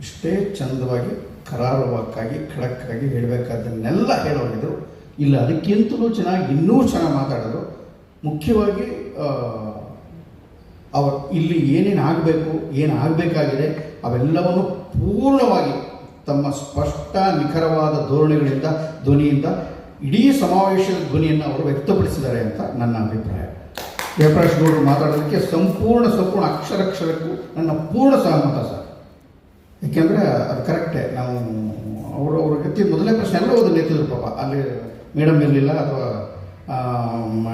ಇಷ್ಟೇ ಚಂದವಾಗಿ ಕರಾರುವಾಕ್ಕಾಗಿ ಖಡಕ್ಕಾಗಿ ಹೇಳಬೇಕಾದ್ದನ್ನೆಲ್ಲ ಹೇಳೋಗಿದ್ರು. ಇಲ್ಲ, ಅದಕ್ಕಿಂತಲೂ ಚೆನ್ನಾಗಿ ಇನ್ನೂ ಚೆನ್ನಾಗಿ ಮಾತಾಡೋದು. ಮುಖ್ಯವಾಗಿ ಇಲ್ಲಿ ಏನೇನು ಆಗಬೇಕು, ಏನು ಆಗಬೇಕಾಗಿದೆ ಅವೆಲ್ಲವನ್ನು ಪೂರ್ಣವಾಗಿ ತಮ್ಮ ಸ್ಪಷ್ಟ ನಿಖರವಾದ ಧ್ವನಿಯಿಂದ ಇಡೀ ಸಮಾವೇಶದ ಧ್ವನಿಯನ್ನು ಅವರು ವ್ಯಕ್ತಪಡಿಸಿದ್ದಾರೆ ಅಂತ ನನ್ನ ಅಭಿಪ್ರಾಯ. ಜಯಪ್ರಕಾಶ್ ಗೌಡರು ಮಾತಾಡೋದಕ್ಕೆ ಸಂಪೂರ್ಣ ಅಕ್ಷರಕ್ಕೂ ನನ್ನ ಪೂರ್ಣ ಸಹಮತ ಸರ್. ಯಾಕೆಂದರೆ ಅದು ಕರೆಕ್ಟೇ. ನಾವು ಅವ್ರ ಗತಿ ಮೊದಲನೇ ಪ್ರಶ್ನೆ ಎಲ್ಲ ಓದನ್ನು ಎತ್ತಿದ್ರು ಪಾಪ. ಅಲ್ಲಿ ಮೇಡಮ್ ಇರಲಿಲ್ಲ ಅಥವಾ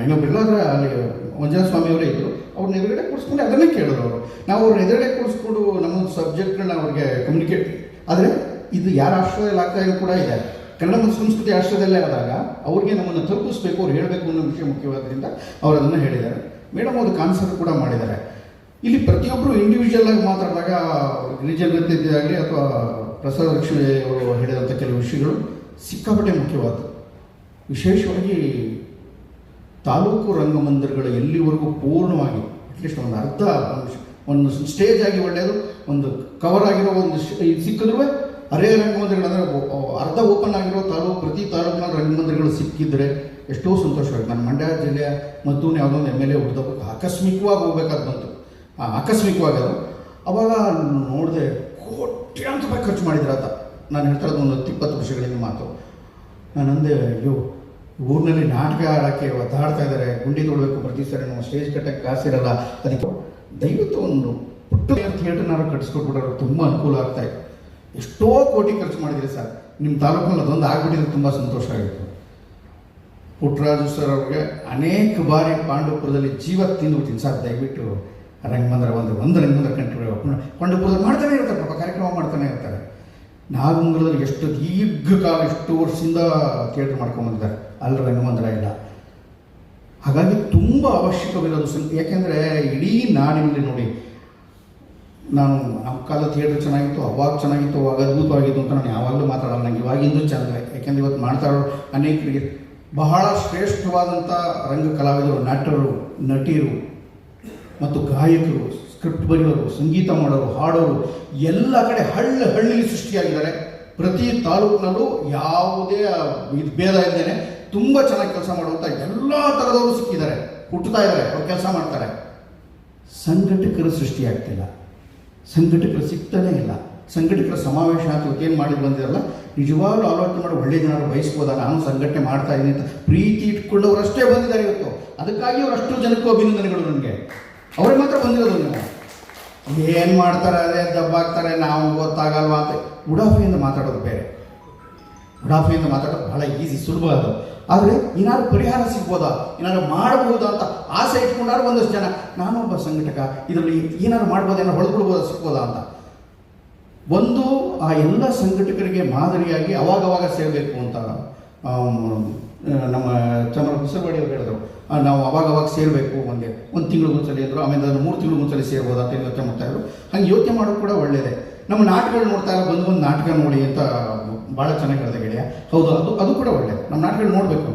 ಇನ್ನೊಬ್ಬರಿಲ್ಲ, ಆದರೆ ಅಲ್ಲಿ ಮಂಜುನಾಥ ಸ್ವಾಮಿಯವರೇ ಇದ್ದರು. ಅವ್ರನ್ನ ಎದುರುಗಡೆ ಕೂರಿಸ್ಕೊಂಡು ಅದನ್ನೇ ಕೇಳೋರು ಅವರು. ನಾವು ಅವ್ರನ್ನ ಎದುರುಗಡೆ ಕೂರಿಸ್ಕೊಂಡು ನಮ್ಮೊಂದು ಸಬ್ಜೆಕ್ಟ್ಗಳನ್ನ ಅವ್ರಿಗೆ ಕಮ್ಯುನಿಕೇಟ್. ಆದರೆ ಇದು ಯಾರ ಆಶ್ರಯದಲ್ಲಿ ಆಗ್ತಾ ಇರೋ ಕೂಡ ಇದೆ. ಕನ್ನಡ ಮತ್ತು ಸಂಸ್ಕೃತಿ ಆಶ್ರಯದಲ್ಲೇ ಆದಾಗ ಅವ್ರಿಗೆ ನಮ್ಮನ್ನು ತಲುಪಿಸ್ಬೇಕು, ಅವ್ರು ಹೇಳಬೇಕು ಅನ್ನೋ ವಿಷಯ ಮುಖ್ಯವಾದ್ದರಿಂದ ಅವರು ಅದನ್ನು ಹೇಳಿದ್ದಾರೆ. ಮೇಡಮ್ ಅದು ಕಾನ್ಸೆಪ್ಟ್ ಕೂಡ ಮಾಡಿದ್ದಾರೆ. ಇಲ್ಲಿ ಪ್ರತಿಯೊಬ್ಬರು ಇಂಡಿವಿಜುವಲ್ ಆಗಿ ಮಾತಾಡಿದಾಗ ಗಿರಿಜನತೆಯಾಗಲಿ ಅಥವಾ ಪ್ರಸಾದ ಲಕ್ಷ್ಮಿ ಅವರು ಹೇಳಿದಂಥ ಕೆಲವು ವಿಷಯಗಳು ಸಿಕ್ಕಾಪಟ್ಟೆ ಮುಖ್ಯವಾದದ್ದು. ವಿಶೇಷವಾಗಿ ತಾಲೂಕು ರಂಗಮಂದಿರಗಳು ಎಲ್ಲಿವರೆಗೂ ಪೂರ್ಣವಾಗಿ ಅಟ್ಲೀಸ್ಟ್ ಒಂದು ಸ್ಟೇಜ್ ಆಗಿ ಒಳ್ಳೆಯದು, ಒಂದು ಕವರ್ ಆಗಿರೋ ಒಂದು ಸಿಕ್ಕಿದ್ರೂ ಅರೇ ರಂಗಮಂದಿರಗಳು ಅಂದರೆ ಅರ್ಧ ಓಪನ್ ಆಗಿರೋ ಪ್ರತಿ ತಾಲೂಕಿನ ರಂಗಮಂದಿರಗಳು ಸಿಕ್ಕಿದ್ರೆ ಎಷ್ಟೋ ಸಂತೋಷವಾಗುತ್ತೆ. ನಾನು ಮಂಡ್ಯ ಜಿಲ್ಲೆಯ ಮದ್ದೂನು ಯಾವುದೊಂದು MLA ಹುಡ್ದಬೇಕು ಆಕಸ್ಮಿಕವಾಗಿ ಹೋಗ್ಬೇಕಾದ್ ಬಂತು. ಆಕಸ್ಮಿಕವಾಗಿ ಅದು ಅವಾಗ ನೋಡಿದೆ ಕೋಟ್ಯಾಂತರ ರೂಪಾಯಿ ಖರ್ಚು ಮಾಡಿದ್ರೆ ಅಂತ. ನಾನು ಹೇಳ್ತಾ ಇರೋದು ಒಂದು 20 ವರ್ಷಗಳಿಂದ ಮಾತು. ನಾನು ಅಂದೆ, ಅಯ್ಯೋ ಊರಿನಲ್ಲಿ ನಾಟಕ ಆಡೋಕ್ಕೆ ಒದ್ದಾಡ್ತಾ ಇದ್ದಾರೆ, ಗುಂಡಿ ತೊಡಬೇಕು ಪ್ರತಿ ಸರಿ, ನಾವು ಸ್ಟೇಜ್ ಕಟ್ಟಕ್ಕೆ ಕಾಸಿರಲ್ಲ. ಅದಕ್ಕೆ ದಯವಿಟ್ಟು ಒಂದು ಪುಟ್ಟ ಥಿಯೇಟರ್ನಾರು ಕಟ್ಟಿಸ್ಕೊಟ್ಬಿಟ್ರೆ ತುಂಬ ಅನುಕೂಲ ಆಗ್ತಾ ಇತ್ತು. ಎಷ್ಟೋ ಕೋಟಿ ಖರ್ಚು ಮಾಡಿದಿರಿ ಸರ್, ನಿಮ್ಮ ತಾಲೂಕಿನಲ್ಲಿ ಅದೊಂದು ಆಗ್ಬಿಟ್ಟಿದ್ರೆ ತುಂಬ ಸಂತೋಷ ಆಗಿತ್ತು. ಪುಟ್ಟರಾಜು ಸರ್ ಅವ್ರಿಗೆ ಅನೇಕ ಬಾರಿ ಪಾಂಡವಪುರದಲ್ಲಿ ಜೀವ ತಿಂದುಬಿಟ್ಟಿನಿ ಸರ್. ದಯವಿಟ್ಟು ರಂಗಮಂದಿರ ಒಂದು ರಂಗಮಂದಿರ ಕಂಟ್ರಿ ಪಾಂಡವಪುರದಲ್ಲಿ ಮಾಡ್ತಾನೆ ಇರ್ತಾರೆ, ಪಾಪ ಕಾರ್ಯಕ್ರಮ ಮಾಡ್ತಾನೆ ಇರ್ತಾರೆ. ನಾಗಮಂಗಲದಲ್ಲಿ ಎಷ್ಟು ದೀರ್ಘಕಾಲ, ಎಷ್ಟು ವರ್ಷದಿಂದ ಥಿಯೇಟರ್ ಮಾಡ್ಕೊಂಡ್ಬಂದಿದ್ದಾರೆ, ಅಲ್ಲಿ ರಂಗಮಂದಿರ ಇಲ್ಲ. ಹಾಗಾಗಿ ತುಂಬ ಅವಶ್ಯಕವಿರೋದು. ಯಾಕೆಂದರೆ ಇಡೀ ನಾಡಿನಲ್ಲಿ ನೋಡಿ, ನಾನು ನಮ್ಮ ಕಾಲದ ಥಿಯೇಟರ್ ಚೆನ್ನಾಗಿತ್ತು, ಅವಾಗ ಚೆನ್ನಾಗಿತ್ತು, ಅವಾಗ ಅದ್ಭುತವಾಗಿತ್ತು ಅಂತ ನಾನು ಯಾವಾಗಲೂ ಮಾತಾಡಲ್ಲ. ನನಗೆ ಇವಾಗಿಂದು ಚೆನ್ನಾಗಿದೆ. ಯಾಕೆಂದರೆ ಇವತ್ತು ಮಾಡ್ತಾ ಇರೋ ಅನೇಕರಿಗೆ ಬಹಳ ಶ್ರೇಷ್ಠವಾದಂಥ ರಂಗ ಕಲಾವಿದರು, ನಟರು, ನಟಿಯರು ಮತ್ತು ಗಾಯಕರು, ಸ್ಕ್ರಿಪ್ಟ್ ಬರೆಯೋರು, ಸಂಗೀತ ಮಾಡೋರು, ಹಾಡೋರು ಎಲ್ಲ ಕಡೆ ಹಳ್ಳಿ ಸೃಷ್ಟಿಯಾಗಿದ್ದಾರೆ. ಪ್ರತಿ ತಾಲೂಕಿನಲ್ಲೂ ಯಾವುದೇ ಇದು ಭೇದ ಇದ್ದೇನೆ ತುಂಬ ಚೆನ್ನಾಗಿ ಕೆಲಸ ಮಾಡುವಂಥ ಎಲ್ಲ ಥರದವರು ಸಿಕ್ಕಿದ್ದಾರೆ, ಹುಟ್ಟುತ್ತಾ ಇದ್ದಾರೆ, ಅವ್ರು ಕೆಲಸ ಮಾಡ್ತಾರೆ. ಸಂಘಟಕರು ಸೃಷ್ಟಿಯಾಗ್ತಿಲ್ಲ, ಸಂಘಟಕರು ಸಿಗ್ತಾನೇ ಇಲ್ಲ. ಸಂಘಟಕರ ಸಮಾವೇಶ ಅಂತ ಇವತ್ತೇನು ಮಾಡಿ ಬಂದಿರಲ್ಲ, ನಿಜವಾಗ್ಲೂ ಆಲೋಚನೆ ಮಾಡಿ ಒಳ್ಳೆ ಜನರು ಬಯಸ್ಬೋದ, ನಾನು ಸಂಘಟನೆ ಮಾಡ್ತಾ ಇದ್ದೀನಿ ಅಂತ ಪ್ರೀತಿ ಇಟ್ಕೊಂಡವರಷ್ಟೇ ಬಂದಿದ್ದಾರೆ ಇವತ್ತು. ಅದಕ್ಕಾಗಿ ಅವರು ಅಷ್ಟು ಜನಕ್ಕೂ ಅಭಿನಂದನೆಗಳು. ನನಗೆ ಅವ್ರಿಗೆ ಮಾತ್ರ ಬಂದಿರೋದು. ನೀವು ಏನು ಮಾಡ್ತಾರೆ, ಅದೇ ದಬ್ಬಾಗ್ತಾರೆ, ನಾವು ಗೊತ್ತಾಗಲ್ವಾ ಅಂತ ಉಡಾಫೆಯಿಂದ ಮಾತಾಡೋದು ಬೇರೆ. ಉಡಾಫೆಯಿಂದ ಮಾತಾಡೋದು ಬಹಳ ಈಸಿ, ಸುಲಭ ಅದು. ಆದರೆ ಏನಾದ್ರು ಪರಿಹಾರ ಸಿಗ್ಬೋದಾ, ಏನಾದ್ರು ಮಾಡಬಹುದಾ ಅಂತ ಆಸೆ ಇಟ್ಕೊಂಡಾರು ಒಂದಷ್ಟು ಜನ, ನಾನೊಬ್ಬ ಸಂಘಟಕ, ಇದರಲ್ಲಿ ಏನಾದ್ರು ಮಾಡ್ಬೋದಾ, ಏನಾದ್ರು ಹೊಡೆದ್ಬಿಡ್ಬೋದಾ, ಸಿಗ್ಬೋದಾ ಅಂತ. ಒಂದು ಆ ಎಲ್ಲ ಸಂಘಟಕರಿಗೆ ಮಾದರಿಯಾಗಿ ಅವಾಗವಾಗ ಸೇರಬೇಕು ಅಂತ ನಮ್ಮ ಚಂದ್ರ ಕುಸರವಾಡಿ ಅವರು ಹೇಳಿದ್ರು. ನಾವು ಅವಾಗವಾಗ ಸೇರಬೇಕು, ಒಂದು ತಿಂಗಳು ಮುಂಚೆ ಇದ್ರು, ಆಮೇಲೆ 3 ತಿಂಗಳು ಮುಂಚೆ ಸೇರ್ಬೋದು ಅಂತ ಯೋಚನೆ ಮಾಡ್ತಾ ಇದ್ರು. ಹಂಗೆ ಯೋಚನೆ ಮಾಡೋದು ಕೂಡ ಒಳ್ಳೆಯದೇ. ನಮ್ಮ ನಾಟಕಗಳು ನೋಡ್ತಾ ಇಲ್ಲ, ಬಂದು ನಾಟಕ ನೋಡಿ ಅಂತ ಭಾಳ ಚೆನ್ನಾಗಿ ಹೇಳಿದೆ ಗೆಳೆಯ. ಹೌದು, ಅದು ಕೂಡ ಒಳ್ಳೆಯದು. ನಮ್ಮ ನಾಟಕಗಳು ನೋಡಬೇಕು.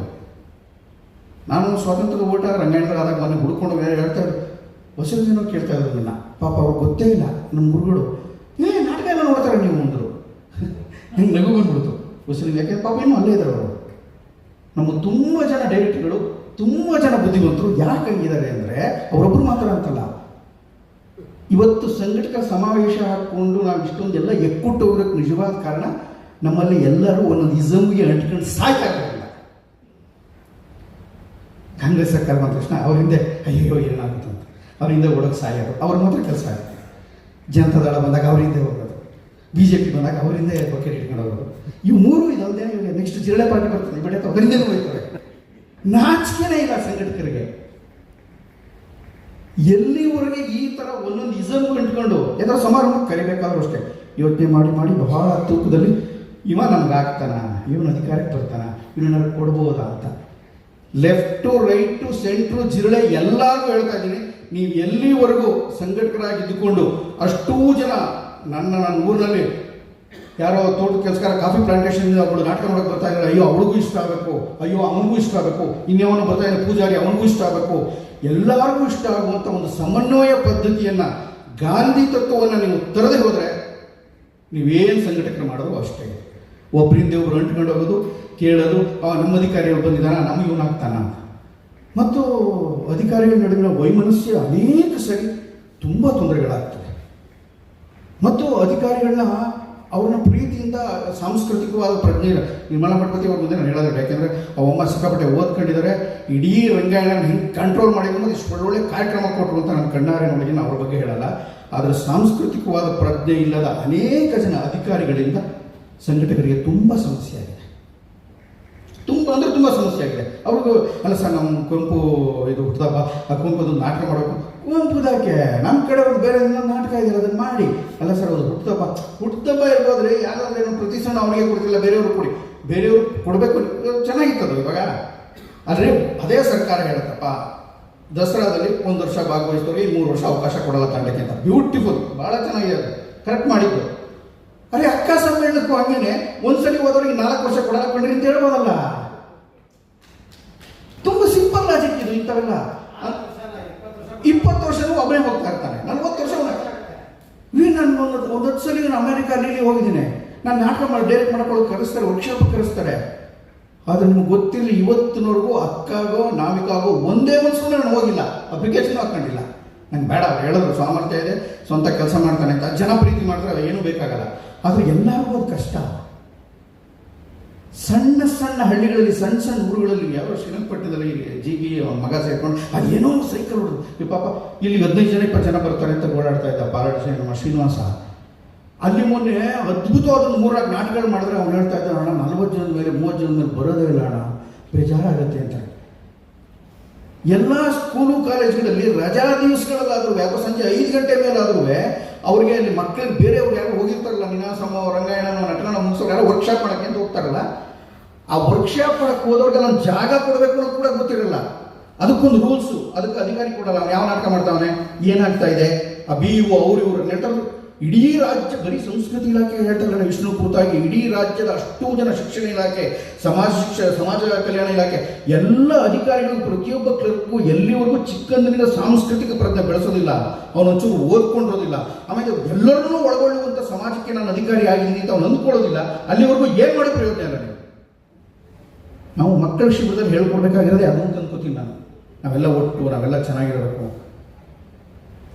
ನಾನು ಸ್ವಾತಂತ್ರ್ಯದ ಓಟ ರಂಗಾಯಣದಾಗ ಆದಾಗ ಮನೆ ಹುಡ್ಕೊಂಡು ಹೇಳ್ತಾ ಇದ್ರು, ಹೊಸ ಜನ ಕೇಳ್ತಾ ಇದ್ರು ನನ್ನ, ಪಾಪ ಅವ್ರಿಗೆ ಗೊತ್ತೇ ಇಲ್ಲ ನಮ್ಮ ಗುರುಗಳು, ನಾಟಕ ಎಲ್ಲ ನೋಡ್ತಾರೆ ನೀವು ಅಂದರು. ಹಿಂಗೆ ನಗು ಬಂದ್ಬಿಡ್ತು ಹೊಸಲಿಗೆ. ಯಾಕೆಂದ್ರೆ ಪಾಪ ಇನ್ನೂ ಅಲ್ಲೇ ಇದ್ದಾರೆ ಅವರು. ನಮ್ಮ ತುಂಬ ಜನ ಡೈರೆಕ್ಟರ್ಗಳು, ತುಂಬ ಜನ ಬುದ್ಧಿವಂತರು ಯಾಕೆ ಹಂಗಿದ್ದಾರೆ ಅಂದರೆ ಅವರೊಬ್ಬರು ಮಾತ್ರ ಅಂತಲ್ಲ, ಇವತ್ತು ಸಂಘಟಕರ ಸಮಾವೇಶ ಹಾಕ್ಕೊಂಡು ನಾವು ಇಷ್ಟೊಂದೆಲ್ಲ ಎಕ್ಕುಟ್ಟು ಹೋಗೋಕ್ಕೆ ನಿಜವಾದ ಕಾರಣ ನಮ್ಮಲ್ಲಿ ಎಲ್ಲರೂ ಒಂದೊಂದು ಇಸಮ್ಗೆ ಅಂಟ್ಕೊಂಡು ಸಾಯ್ತಾಗಿರಲಿಲ್ಲ. ಕಾಂಗ್ರೆಸ್ ಸರ್ಕಾರ ಬಂದ ತಕ್ಷಣ ಅವ್ರ ಹಿಂದೆ ಅಯ್ಯೋ ಏನಾಗುತ್ತೆ ಅಂತ ಅವ್ರ ಹಿಂದೆ ಓಡೋಕ್ಕೆ ಸಾಯೋದು, ಅವ್ರ ಮಾತ್ರ ಕೆಲಸ ಆಗುತ್ತೆ. ಜನತಾದಳ ಬಂದಾಗ ಅವ್ರ ಹಿಂದೆ ಹೋಗೋದು, BJP ಬಂದಾಗ ಅವ್ರ ಹಿಂದೆ ಬಕೆಟ್ ಇಟ್ಕೊಂಡು ಹೋಗೋದು. ಇವು ಮೂರು ಇದೊಂದೇ. ನೆಕ್ಸ್ಟ್ ಜಿರಳೆ ಪಾರ್ಟಿ ಬರ್ತದೆ, ಬಟ್ ಅವರಿಂದೇ ಹೋಗ್ತಾರೆ. ನಾಚಿಕೆನೇ ಇಲ್ಲ ಸಂಘಟಕರಿಗೆ. ಎಲ್ಲಿವರೆಗೆ ಈ ಥರ ಒಂದೊಂದು ಇಸಮ್ ಅಂಟ್ಕೊಂಡು ಯಾವ್ದಾದ್ರು ಸಮಾರಂಭಕ್ಕೆ ಕರಿಬೇಕಾದ್ರೂ ಅಷ್ಟೇ ಯೋಚನೆ ಮಾಡಿ ಬಹಳ ತೂಕದಲ್ಲಿ ಇವ ನಮ್ಗೆ ಆಗ್ತಾನ, ಇವನು ಅಧಿಕಾರಕ್ಕೆ ಬರ್ತಾನ, ಇವನನ್ನ ಕೊಡ್ಬೋದಾ ಅಂತ. Left to right to centre ಜಿರಳೆ ಎಲ್ಲರಿಗೂ ಹೇಳ್ತಾ ಇದ್ದೀನಿ, ನೀವು ಎಲ್ಲಿವರೆಗೂ ಸಂಘಟಕರಾಗಿದ್ದುಕೊಂಡು ಅಷ್ಟೂ ಜನ ನನ್ನ ಊರಿನಲ್ಲಿ ಯಾರೋ ತೋಟದ ಕೆಲಸಕಾರ ಕಾಫಿ ಪ್ಲಾಂಟೇಶನ್ ಒಬ್ಬಳು ನಾಟಕ ಮಾಡೋಕೆ ಬರ್ತಾ ಇದ್ದಾರೆ, ಅಯ್ಯೋ ಅವಳಿಗೂ ಇಷ್ಟ ಆಗಬೇಕು, ಅಯ್ಯೋ ಅವನಿಗೂ ಇಷ್ಟ ಆಗಬೇಕು, ಇನ್ಯಾವನು ಬರ್ತಾ ಇದ್ದಾರೆ ಪೂಜಾರಿ ಅವನಿಗೂ ಇಷ್ಟ ಆಗಬೇಕು, ಎಲ್ಲರಿಗೂ ಇಷ್ಟ ಆಗುವಂಥ ಒಂದು ಸಮನ್ವಯ ಪದ್ಧತಿಯನ್ನು, ಗಾಂಧಿ ತತ್ವವನ್ನು ನೀವು ತರದೇ ಹೋದರೆ ನೀವೇನು ಸಂಘಟಕರು ಮಾಡೋದು ಅಷ್ಟೇ. ಒಬ್ಬರಿಂದ ಒಬ್ರು ಅಂಟ್ಕೊಂಡು ಹೋಗೋದು, ಕೇಳೋದು, ನಮ್ಮ ಅಧಿಕಾರಿಗಳು ಬಂದಿದ್ದಾನ, ನಮಗೆ ಇವನು ಆಗ್ತಾನ ಅಂತ. ಮತ್ತು ಅಧಿಕಾರಿಗಳ ನಡುವಿನ ವೈಮನಸ್ಯ ಅನೇಕ ಸರಿ ತುಂಬ ತೊಂದರೆಗಳಾಗ್ತದೆ. ಮತ್ತು ಅಧಿಕಾರಿಗಳನ್ನ ಅವ್ರನ್ನ ಪ್ರೀತಿಯಿಂದ ಸಾಂಸ್ಕೃತಿಕವಾದ ಪ್ರಜ್ಞೆ ನಿರ್ಮಲಾ ಮಠಪತಿ ಅವ್ರ ಮುಂದೆ ನಾನು ಹೇಳೋದಿಲ್ಲ. ಯಾಕೆಂದರೆ ಅವಮ್ಮ ಸಿಕ್ಕಾಪಟ್ಟೆ ಓದ್ಕೊಂಡಿದ್ದಾರೆ, ಇಡೀ ರಂಗಾಯಣ ಹೆಂಗೆ ಕಂಟ್ರೋಲ್ ಮಾಡಿದ್ರು ಮತ್ತು ಇಷ್ಟು ಒಳ್ಳೊಳ್ಳೆ ಕಾರ್ಯಕ್ರಮ ಕೊಟ್ಟರು ಅಂತ ನಾನು ಕಣ್ಣಾರೆ ನೋಡಿದ್ದೀನಿ, ಅವ್ರ ಬಗ್ಗೆ ಹೇಳಲ್ಲ. ಆದರೆ ಸಾಂಸ್ಕೃತಿಕವಾದ ಪ್ರಜ್ಞೆ ಇಲ್ಲದ ಅನೇಕ ಜನ ಅಧಿಕಾರಿಗಳಿಂದ ಸಂಘಟಕರಿಗೆ ತುಂಬ ಸಮಸ್ಯೆ ಆಗಿದೆ. ತುಂಬ ಸಮಸ್ಯೆ ಆಗಿದೆ. ಅವ್ರಿಗೂ ಅಲ್ಲ ಸರ್, ನಮ್ಮ ಕುವೆಂಪು ಇದು ಹುಟ್ಟದಬ್ಬ, ಆ ಕುವೆಂಪುದೊಂದು ನಾಟಕ ಮಾಡಬೇಕು. ಕುವೆಂಪುದಕ್ಕೆ ನಮ್ಮ ಕಡೆ ಒಂದು ಬೇರೆ ಇನ್ನೊಂದು ನಾಟಕ ಇದೆ, ಅದನ್ನು ಮಾಡಿ. ಅಲ್ಲ ಸರ್, ಅದು ಹುಟ್ಟದಬ್ಬ ಇರ್ಬೋದ್ರಿ, ಯಾರಾದ್ರೂ ಏನೋ ಪ್ರತಿ ಸಣ್ಣ ಅವನಿಗೆ ಕೊಡ್ತಿಲ್ಲ, ಬೇರೆಯವ್ರು ಕೊಡಿ, ಬೇರೆಯವ್ರು ಕೊಡಬೇಕು, ಚೆನ್ನಾಗಿತ್ತದು ಇವಾಗ. ಆದರೆ ಅದೇ ಸರ್ಕಾರ ಹೇಳುತ್ತಪ್ಪ, ದಸರಾದಲ್ಲಿ 1 ವರ್ಷ ಭಾಗವಹಿಸಿದವ್ರಿಗೆ 3 ವರ್ಷ ಅವಕಾಶ ಕೊಡಲ್ಲ ತಂಡಕ್ಕೆ ಅಂತ. ಬ್ಯೂಟಿಫುಲ್, ಭಾಳ ಚೆನ್ನಾಗಿದೆ, ಅದು ಕರೆಕ್ಟ್ ಮಾಡಿದ್ದು. ಅರೆ ಅಕ್ಕ ಸಮ್ಮೇಳನಕ್ಕೂ ಹಂಗೇನೆ ಒಂದ್ಸಲಿ ಹೋದವ್ರಿಗೆ 4 ವರ್ಷ ಕೊಡಲ್ಲ ಕೊಂಡ್ರಿ ಅಂತ ಹೇಳ್ಬೋದಲ್ಲ. ತುಂಬ ಸಿಂಪಲ್ ಲಾಜಿಕ್ ಇದು. ಇಂಥವೆಲ್ಲ 20 ವರ್ಷನೂ ಒಬ್ಬನೇ ಹೋಗ್ತಾ ಇರ್ತಾನೆ, 40 ವರ್ಷ ನಾನು ಒಂದು 10 ಸಲ ನಾನು ಅಮೆರಿಕಲ್ಲಿ ಹೋಗಿದ್ದೀನಿ. ನಾನು ನಾಟಕ ಮಾಡಿ ಡೈರೆಕ್ಟ್ ಮಾಡ್ಕೊಳ್ಳೋದು ಕರೆಸ್ತಾರೆ, ವರ್ಕ್ಶಾಪ್ ಕರೆಸ್ತಾರೆ. ಆದರೆ ನಿಮ್ಗೆ ಗೊತ್ತಿರಲಿ, ಇವತ್ತಿನವರೆಗೂ ಅಕ್ಕಾಗೋ ನಾವಿಕಾಗೋ ಒಂದೇ ಒಂದು ನಾನು ಹೋಗಿಲ್ಲ, ಅಪ್ಲಿಕೇಶನ್ ಹಾಕೊಂಡಿಲ್ಲ. ನಂಗೆ ಬೇಡ, ಅವ್ರು ಹೇಳಿದ್ರು ಸಾಮರ್ಥ್ಯ ಇದೆ, ಸ್ವಂತ ಕೆಲಸ ಮಾಡ್ತಾನೆ ಅಂತ. ಜನ ಪ್ರೀತಿ ಮಾಡಿದ್ರೆ ಏನೂ ಬೇಕಾಗಲ್ಲ. ಆದರೆ ಎಲ್ಲರಿಗೂ ಅದು ಕಷ್ಟ. ಸಣ್ಣ ಸಣ್ಣ ಹಳ್ಳಿಗಳಲ್ಲಿ, ಸಣ್ಣ ಸಣ್ಣ ಊರುಗಳಲ್ಲಿ, ಯಾವ ಶ್ರೀರಂಗಪಟ್ಟಣದಲ್ಲಿ ಜೀಗಿ ಅವನ ಮಗ ಸೇರ್ಕೊಂಡು ಅದೇನೋ ಸೈಕಲ್ ಹೊಡೆದು ಈ ಪಾಪ ಇಲ್ಲಿ 15 ಜನ 20 ಜನ ಬರ್ತಾರೆ ಅಂತ ಓಡಾಡ್ತಾ ಇದ್ದ ಪಾಲಾಟ ನಮ್ಮ ಶ್ರೀನಿವಾಸ. ಅಲ್ಲಿ ಮೊನ್ನೆ ಅದ್ಭುತವಾದ 3-4 ನಾಟಕಗಳು ಮಾಡಿದ್ರೆ ಅವ್ನು ಹೇಳ್ತಾ ಇದ್ದ, ಅಣ್ಣ 40 ಜನದ ಮೇಲೆ 30 ಜನದ ಮೇಲೆ ಬರೋದೇ ಇಲ್ಲ ಅಣ್ಣ, ಬೇಜಾರಾಗತ್ತೆ ಅಂತ. ಎಲ್ಲ ಸ್ಕೂಲು ಕಾಲೇಜುಗಳಲ್ಲಿ ರಜಾ ದಿವಸಗಳಲ್ಲಾದ್ರೂ ಯಾಕೋ ಸಂಜೆ 5 ಗಂಟೆ ಮೇಲಾದ್ರೂ ಅವ್ರಿಗೆ ಅಲ್ಲಿ ಮಕ್ಕಳಿಗೆ ಬೇರೆಯವ್ರು ಯಾರು ಹೋಗಿರ್ತಾರಲ್ಲ, ನೀನಾಸಮ ರಂಗಾಯಣ ನಟನ ಮುಗಿಸೋರು ಯಾರೋ ವರ್ಕ್ಶಾಪ್ ಮಾಡೋಕ್ಕೆ ಅಂತ ಹೋಗ್ತಾರಲ್ಲ, ಆ ವರ್ಕ್ಶಾಪ್ ಮಾಡಕ್ಕೆ ಹೋದವ್ರಿಗೆಲ್ಲ ಒಂದು ಜಾಗ ಕೊಡಬೇಕು ಅನ್ನೋದು ಕೂಡ ಗೊತ್ತಿರಲ್ಲ. ಅದಕ್ಕೊಂದು ರೂಲ್ಸು, ಅದಕ್ಕೆ ಅಧಿಕಾರಿ ಕೊಡಲ್ಲ. ಅವ್ನು ಯಾವ ನಾಟಕ ಮಾಡ್ತಾವನೆ, ಏನಾಗ್ತಾ ಇದೆ, ಆ BEO ಅವ್ರು ಇವರು ಹೇಳ್ತಾರೆ. ಇಡೀ ರಾಜ್ಯ, ಬರೀ ಸಂಸ್ಕೃತಿ ಇಲಾಖೆ ಹೇಳ್ತಾರೆ ವಿಷ್ಣು ಕೂತಾಗಿ, ಇಡೀ ರಾಜ್ಯದ ಅಷ್ಟೂ ಜನ ಶಿಕ್ಷಣ ಇಲಾಖೆ, ಸಮಾಜ ಕಲ್ಯಾಣ ಇಲಾಖೆ ಎಲ್ಲ ಅಧಿಕಾರಿಗಳು, ಪ್ರತಿಯೊಬ್ಬ ಕ್ಲರ್ಕು ಎಲ್ಲಿವರೆಗೂ ಚಿಕ್ಕಂದಿನಿಂದ ಸಾಂಸ್ಕೃತಿಕ ಪ್ರಜ್ಞೆ ಬೆಳೆಸೋದಿಲ್ಲ, ಅವನೊಂಚೂರು ಓದ್ಕೊಂಡಿರೋದಿಲ್ಲ, ಆಮೇಲೆ ಎಲ್ಲರನ್ನೂ ಒಳಗೊಳ್ಳುವಂಥ ಸಮಾಜಕ್ಕೆ ನಾನು ಅಧಿಕಾರಿ ಆಗಿದ್ದೀನಿ ಅಂತ ಅವ್ನು ಅಂದ್ಕೊಳ್ಳೋದಿಲ್ಲ, ಅಲ್ಲಿವರೆಗೂ ಏನು ಮಾಡಿ ಪ್ರಯೋಜನ ಇಲ್ಲ. ನಾವು ಮಕ್ಕಳ ಶಿಬಿರದಲ್ಲಿ ಹೇಳ್ಕೊಡ್ಬೇಕಾಗಿರೋದೇ ಅದನ್ನು ಅನ್ಕೋತೀನಿ ನಾನು. ನಾವೆಲ್ಲ ಒಟ್ಟು, ನಾವೆಲ್ಲ ಚೆನ್ನಾಗಿರಬೇಕು.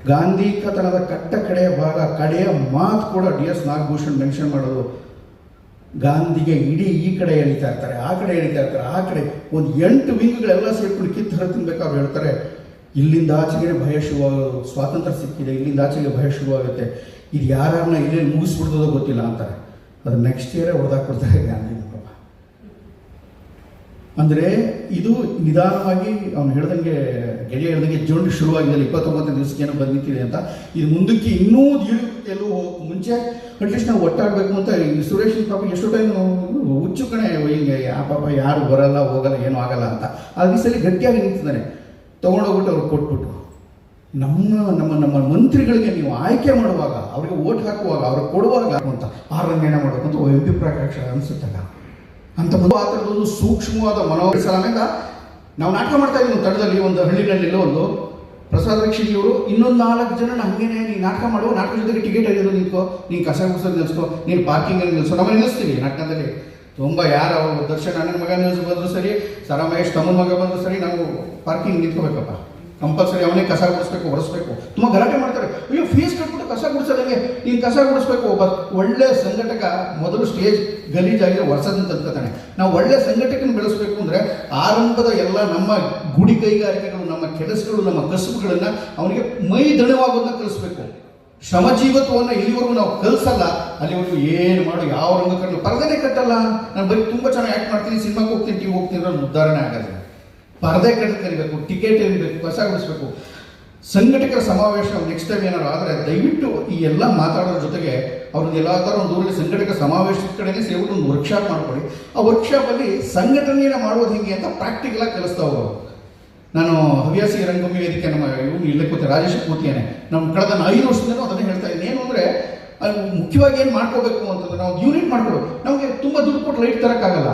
ಗಾಂಧಿ ಕಥನದ ಕಡೆಯ ಭಾಗ, ಕಡೆಯ ಮಾತು ಕೂಡ DS ನಾಗಭೂಷಣ್ ಮೆನ್ಷನ್ ಮಾಡೋದು, ಗಾಂಧಿಗೆ ಇಡೀ ಈ ಕಡೆ ಎಳಿತಾ ಇರ್ತಾರೆ, ಆ ಕಡೆ ಎಳಿತಾ ಇರ್ತಾರೆ, ಆ ಕಡೆ ಒಂದು 8 ವಿಂಗ್ಗಳೆಲ್ಲ ಸೇರ್ಕೊಂಡು ಕಿತ್ತು ಹೊರ ತಿನ್ಬೇಕಾದ್ರೆ ಹೇಳ್ತಾರೆ, ಇಲ್ಲಿಂದ ಆಚೆಗೆ ಭಯ ಶುರುವಾಗೋದು, ಸ್ವಾತಂತ್ರ್ಯ ಸಿಕ್ಕಿದೆ, ಇಲ್ಲಿಂದ ಆಚೆಗೆ ಭಯ ಶುರುವಾಗುತ್ತೆ, ಇದು ಯಾರನ್ನ ಇಲ್ಲೇ ಮುಗಿಸ್ಬಿಡ್ತದೋ ಗೊತ್ತಿಲ್ಲ ಅಂತಾರೆ. ಅದು ನೆಕ್ಸ್ಟ್ ಇಯರೇ ಹೊಡೆದಾಕ್ಬಿಡ್ತಾರೆ ಗಾಂಧಿ. ಅಂದರೆ ಇದು ನಿಧಾನವಾಗಿ ಅವನು ಹೇಳ್ದಂಗೆ, ಗೆಳೆಯ ಹೇಳ್ದಂಗೆ ಜೊಂಡು ಶುರುವಾಗಿದೆ, 29 ದಿವಸಕ್ಕೆ ಏನೋ ಬಂದಿತ್ತಿದೆ ಅಂತ. ಇದು ಮುಂದಕ್ಕೆ ಇನ್ನೂ ಎಲ್ಲೂ ಮುಂಚೆ ಅಟ್ಲೀಸ್ಟ್ ನಾವು ಒಟ್ಟಾಗಬೇಕು ಅಂತ. ಈ ಸುರೇಶ್ ಪಾಪ ಎಷ್ಟು ಟೈಮ್ ಹುಚ್ಚು ಕಣೆ, ಹಿಂಗೆ ಆ ಪಾಪ ಯಾರು ಬರಲ್ಲ ಹೋಗಲ್ಲ ಏನೂ ಆಗಲ್ಲ ಅಂತ. ಆ ದಿವಸದಲ್ಲಿ ಗಟ್ಟಿಯಾಗಿ ನಿಂತಿದ್ದಾನೆ, ತೊಗೊಂಡೋಗ್ಬಿಟ್ಟು ಅವ್ರಿಗೆ ಕೊಟ್ಬಿಟ್ಟು. ನಮ್ಮ ಮಂತ್ರಿಗಳಿಗೆ ನೀವು ಆಯ್ಕೆ ಮಾಡುವಾಗ, ಅವ್ರಿಗೆ ಓಟ್ ಹಾಕುವಾಗ, ಅವ್ರಿಗೆ ಕೊಡುವಾಗ ಅಂತ ರಂಗಾಯಣ ಮಾಡಬೇಕಂತ MP ಪ್ರಕಾಶ್ ಅನಿಸುತ್ತಾಗ ಅಂತ ಆ ಥರದೊಂದು ಸೂಕ್ಷ್ಮವಾದ ಮನೋಸಲಮೆಂದ ನಾವು ನಾಟಕ ಮಾಡ್ತಾ ಇದ್ದೀವಿ. ತಡದಲ್ಲಿ ಒಂದು ಹಳ್ಳಿಗಳಲ್ಲೆಲ್ಲೋ ಒಂದು ಪ್ರಸಾದ್ ರಕ್ಷಿಣಿಯವರು ಇನ್ನೊಂದು 4 ಜನ ಹಂಗೇನೆ, ನೀನು ನಾಟಕ ಮಾಡುವ, ನಾಟಕ ಜೊತೆಗೆ ಟಿಕೆಟ್ ಆಗಿರೋದು ನಿಂತ್ಕೋ, ನೀನು ಕಸ ಗುಡಿಸೋದು ನಿಲ್ಲಿಸ್ಕೋ, ನೀನು ಪಾರ್ಕಿಂಗಲ್ಲಿ ನಿಲ್ಲಿಸೋ, ನಾವು ನಿಲ್ಲಿಸ್ತೀವಿ ನಾಟಕದಲ್ಲಿ. ತುಂಬ ಯಾರು ಅವರು ದರ್ಶನ್ ಅಣ್ಣನ ಮಗ ನಿಲ್ಲಿಸಿ ಬಂದರೂ ಸರಿ, ಸರ ಮಹೇಶ್ ತಮ್ಮನ ಮಗ ಬಂದರೂ ಸರಿ, ನಾವು ಪಾರ್ಕಿಂಗ್ ನಿಂತ್ಕೋಬೇಕಪ್ಪ ಕಂಪಲ್ಸರಿ. ಅವನೇ ಕಸ ಗುಡಿಸ್ಬೇಕು, ಹೊಡಿಸ್ಬೇಕು. ತುಂಬ ಗಲಾಟೆ ಮಾಡ್ತಾರೆ, ಅಯ್ಯೋ ಫೀಸ್ ಕಟ್ಬಿಟ್ಟು ಕಸ ಗುಡಿಸೋದಂಗೆ, ನೀನು ಕಸ ಗುಡಿಸ್ಬೇಕು. ಒಬ್ಬ ಒಳ್ಳೆ ಸಂಘಟಕ ಮೊದಲು ಸ್ಟೇಜ್ ಗಲೀಜಾಗಿ ವರ್ಷದಂತ ಅಂದ್ಕೊತಾನೆ. ನಾವು ಒಳ್ಳೆ ಸಂಘಟಕನ ಬೆಳೆಸಬೇಕು ಅಂದರೆ ಆರಂಭದ ಎಲ್ಲ ನಮ್ಮ ಗುಡಿ ಕೈಗಾರಿಕೆಗಳು, ನಮ್ಮ ಕೆಲಸಗಳು, ನಮ್ಮ ಕಸುಬುಗಳನ್ನು ಅವನಿಗೆ ಮೈ ದಣವಾಗೋದನ್ನ ಕಲಿಸ್ಬೇಕು. ಶ್ರಮಜೀವತ್ವವನ್ನು ಇಲ್ಲಿವರೆಗೂ ನಾವು ಕಲಿಸಲ್ಲ, ಅಲ್ಲಿವರೆಗೂ ಏನು ಮಾಡು, ಯಾವ ರಂಗಕರ್ನ ಪರದೆನೇ ಕಟ್ಟಲ್ಲ. ನಾನು ಬರೀ ತುಂಬ ಚೆನ್ನಾಗಿ ಆ್ಯಕ್ಟ್ ಮಾಡ್ತೀನಿ, ಸಿನಿಮಾಗೆ ಹೋಗ್ತೀನಿ, ಟಿವಿ ಹೋಗ್ತೀನಿ ಅನ್ನೋ ಉದಾಹರಣೆ ಆಗೋದು. ಪರದೆ ಕರಿಬೇಕು, ಟಿಕೆಟ್ ಇರಬೇಕು, ಕಸ ಗುಡಿಸ್ಬೇಕು. ಸಂಘಟಕರ ಸಮಾವೇಶ ನೆಕ್ಸ್ಟ್ ಟೈಮ್ ಏನಾದ್ರು ಆದರೆ ದಯವಿಟ್ಟು ಈ ಎಲ್ಲ ಮಾತಾಡೋದ್ರ ಜೊತೆಗೆ ಅವ್ರದ್ದು ಎಲ್ಲ ಥರ ಒಂದು ಊರಲ್ಲಿ ಸಂಘಟಕ ಸಮಾವೇಶದ ಕಡೆನೇ ಸೇರಿಬಿಟ್ಟು ಒಂದು ವರ್ಕ್ಶಾಪ್ ಮಾಡ್ಕೊಳ್ಳಿ. ಆ ವರ್ಕ್ಶಾಪಲ್ಲಿ ಸಂಘಟನೆಯನ್ನು ಮಾಡೋದು ಹೇಗೆ ಅಂತ ಪ್ರಾಕ್ಟಿಕಲಾಗಿ ಕಲಿಸ್ತಾ ಹೋಗೋರು. ನಾನು ಹವ್ಯಾಸಿ ರಂಗಭೂಮಿ ವೇದಿಕೆ ನಮ್ಮ ಇವನು ಇಲ್ಲೇ ಕೂತೆ ರಾಜೇಶ್ ಕೂತಿಯಾನೆ, ನಮ್ಮ ಕಳೆದ 5 ವರ್ಷದಿಂದನೂ ಅದನ್ನೇ ಹೇಳ್ತಾ ಇದ್ದೀನಿ. ಏನು ಅಂದರೆ ಮುಖ್ಯವಾಗಿ ಏನು ಮಾಡ್ಕೋಬೇಕು ಅಂತಂದ್ರೆ, ನಾವು ಯೂನಿಟ್ ಮಾಡ್ಕೊಳ್ಳೋ, ನಮಗೆ ತುಂಬ ದುಡ್ಡು ಕೊಟ್ಟು ಲೈಟ್ ತರೋಕ್ಕಾಗಲ್ಲ.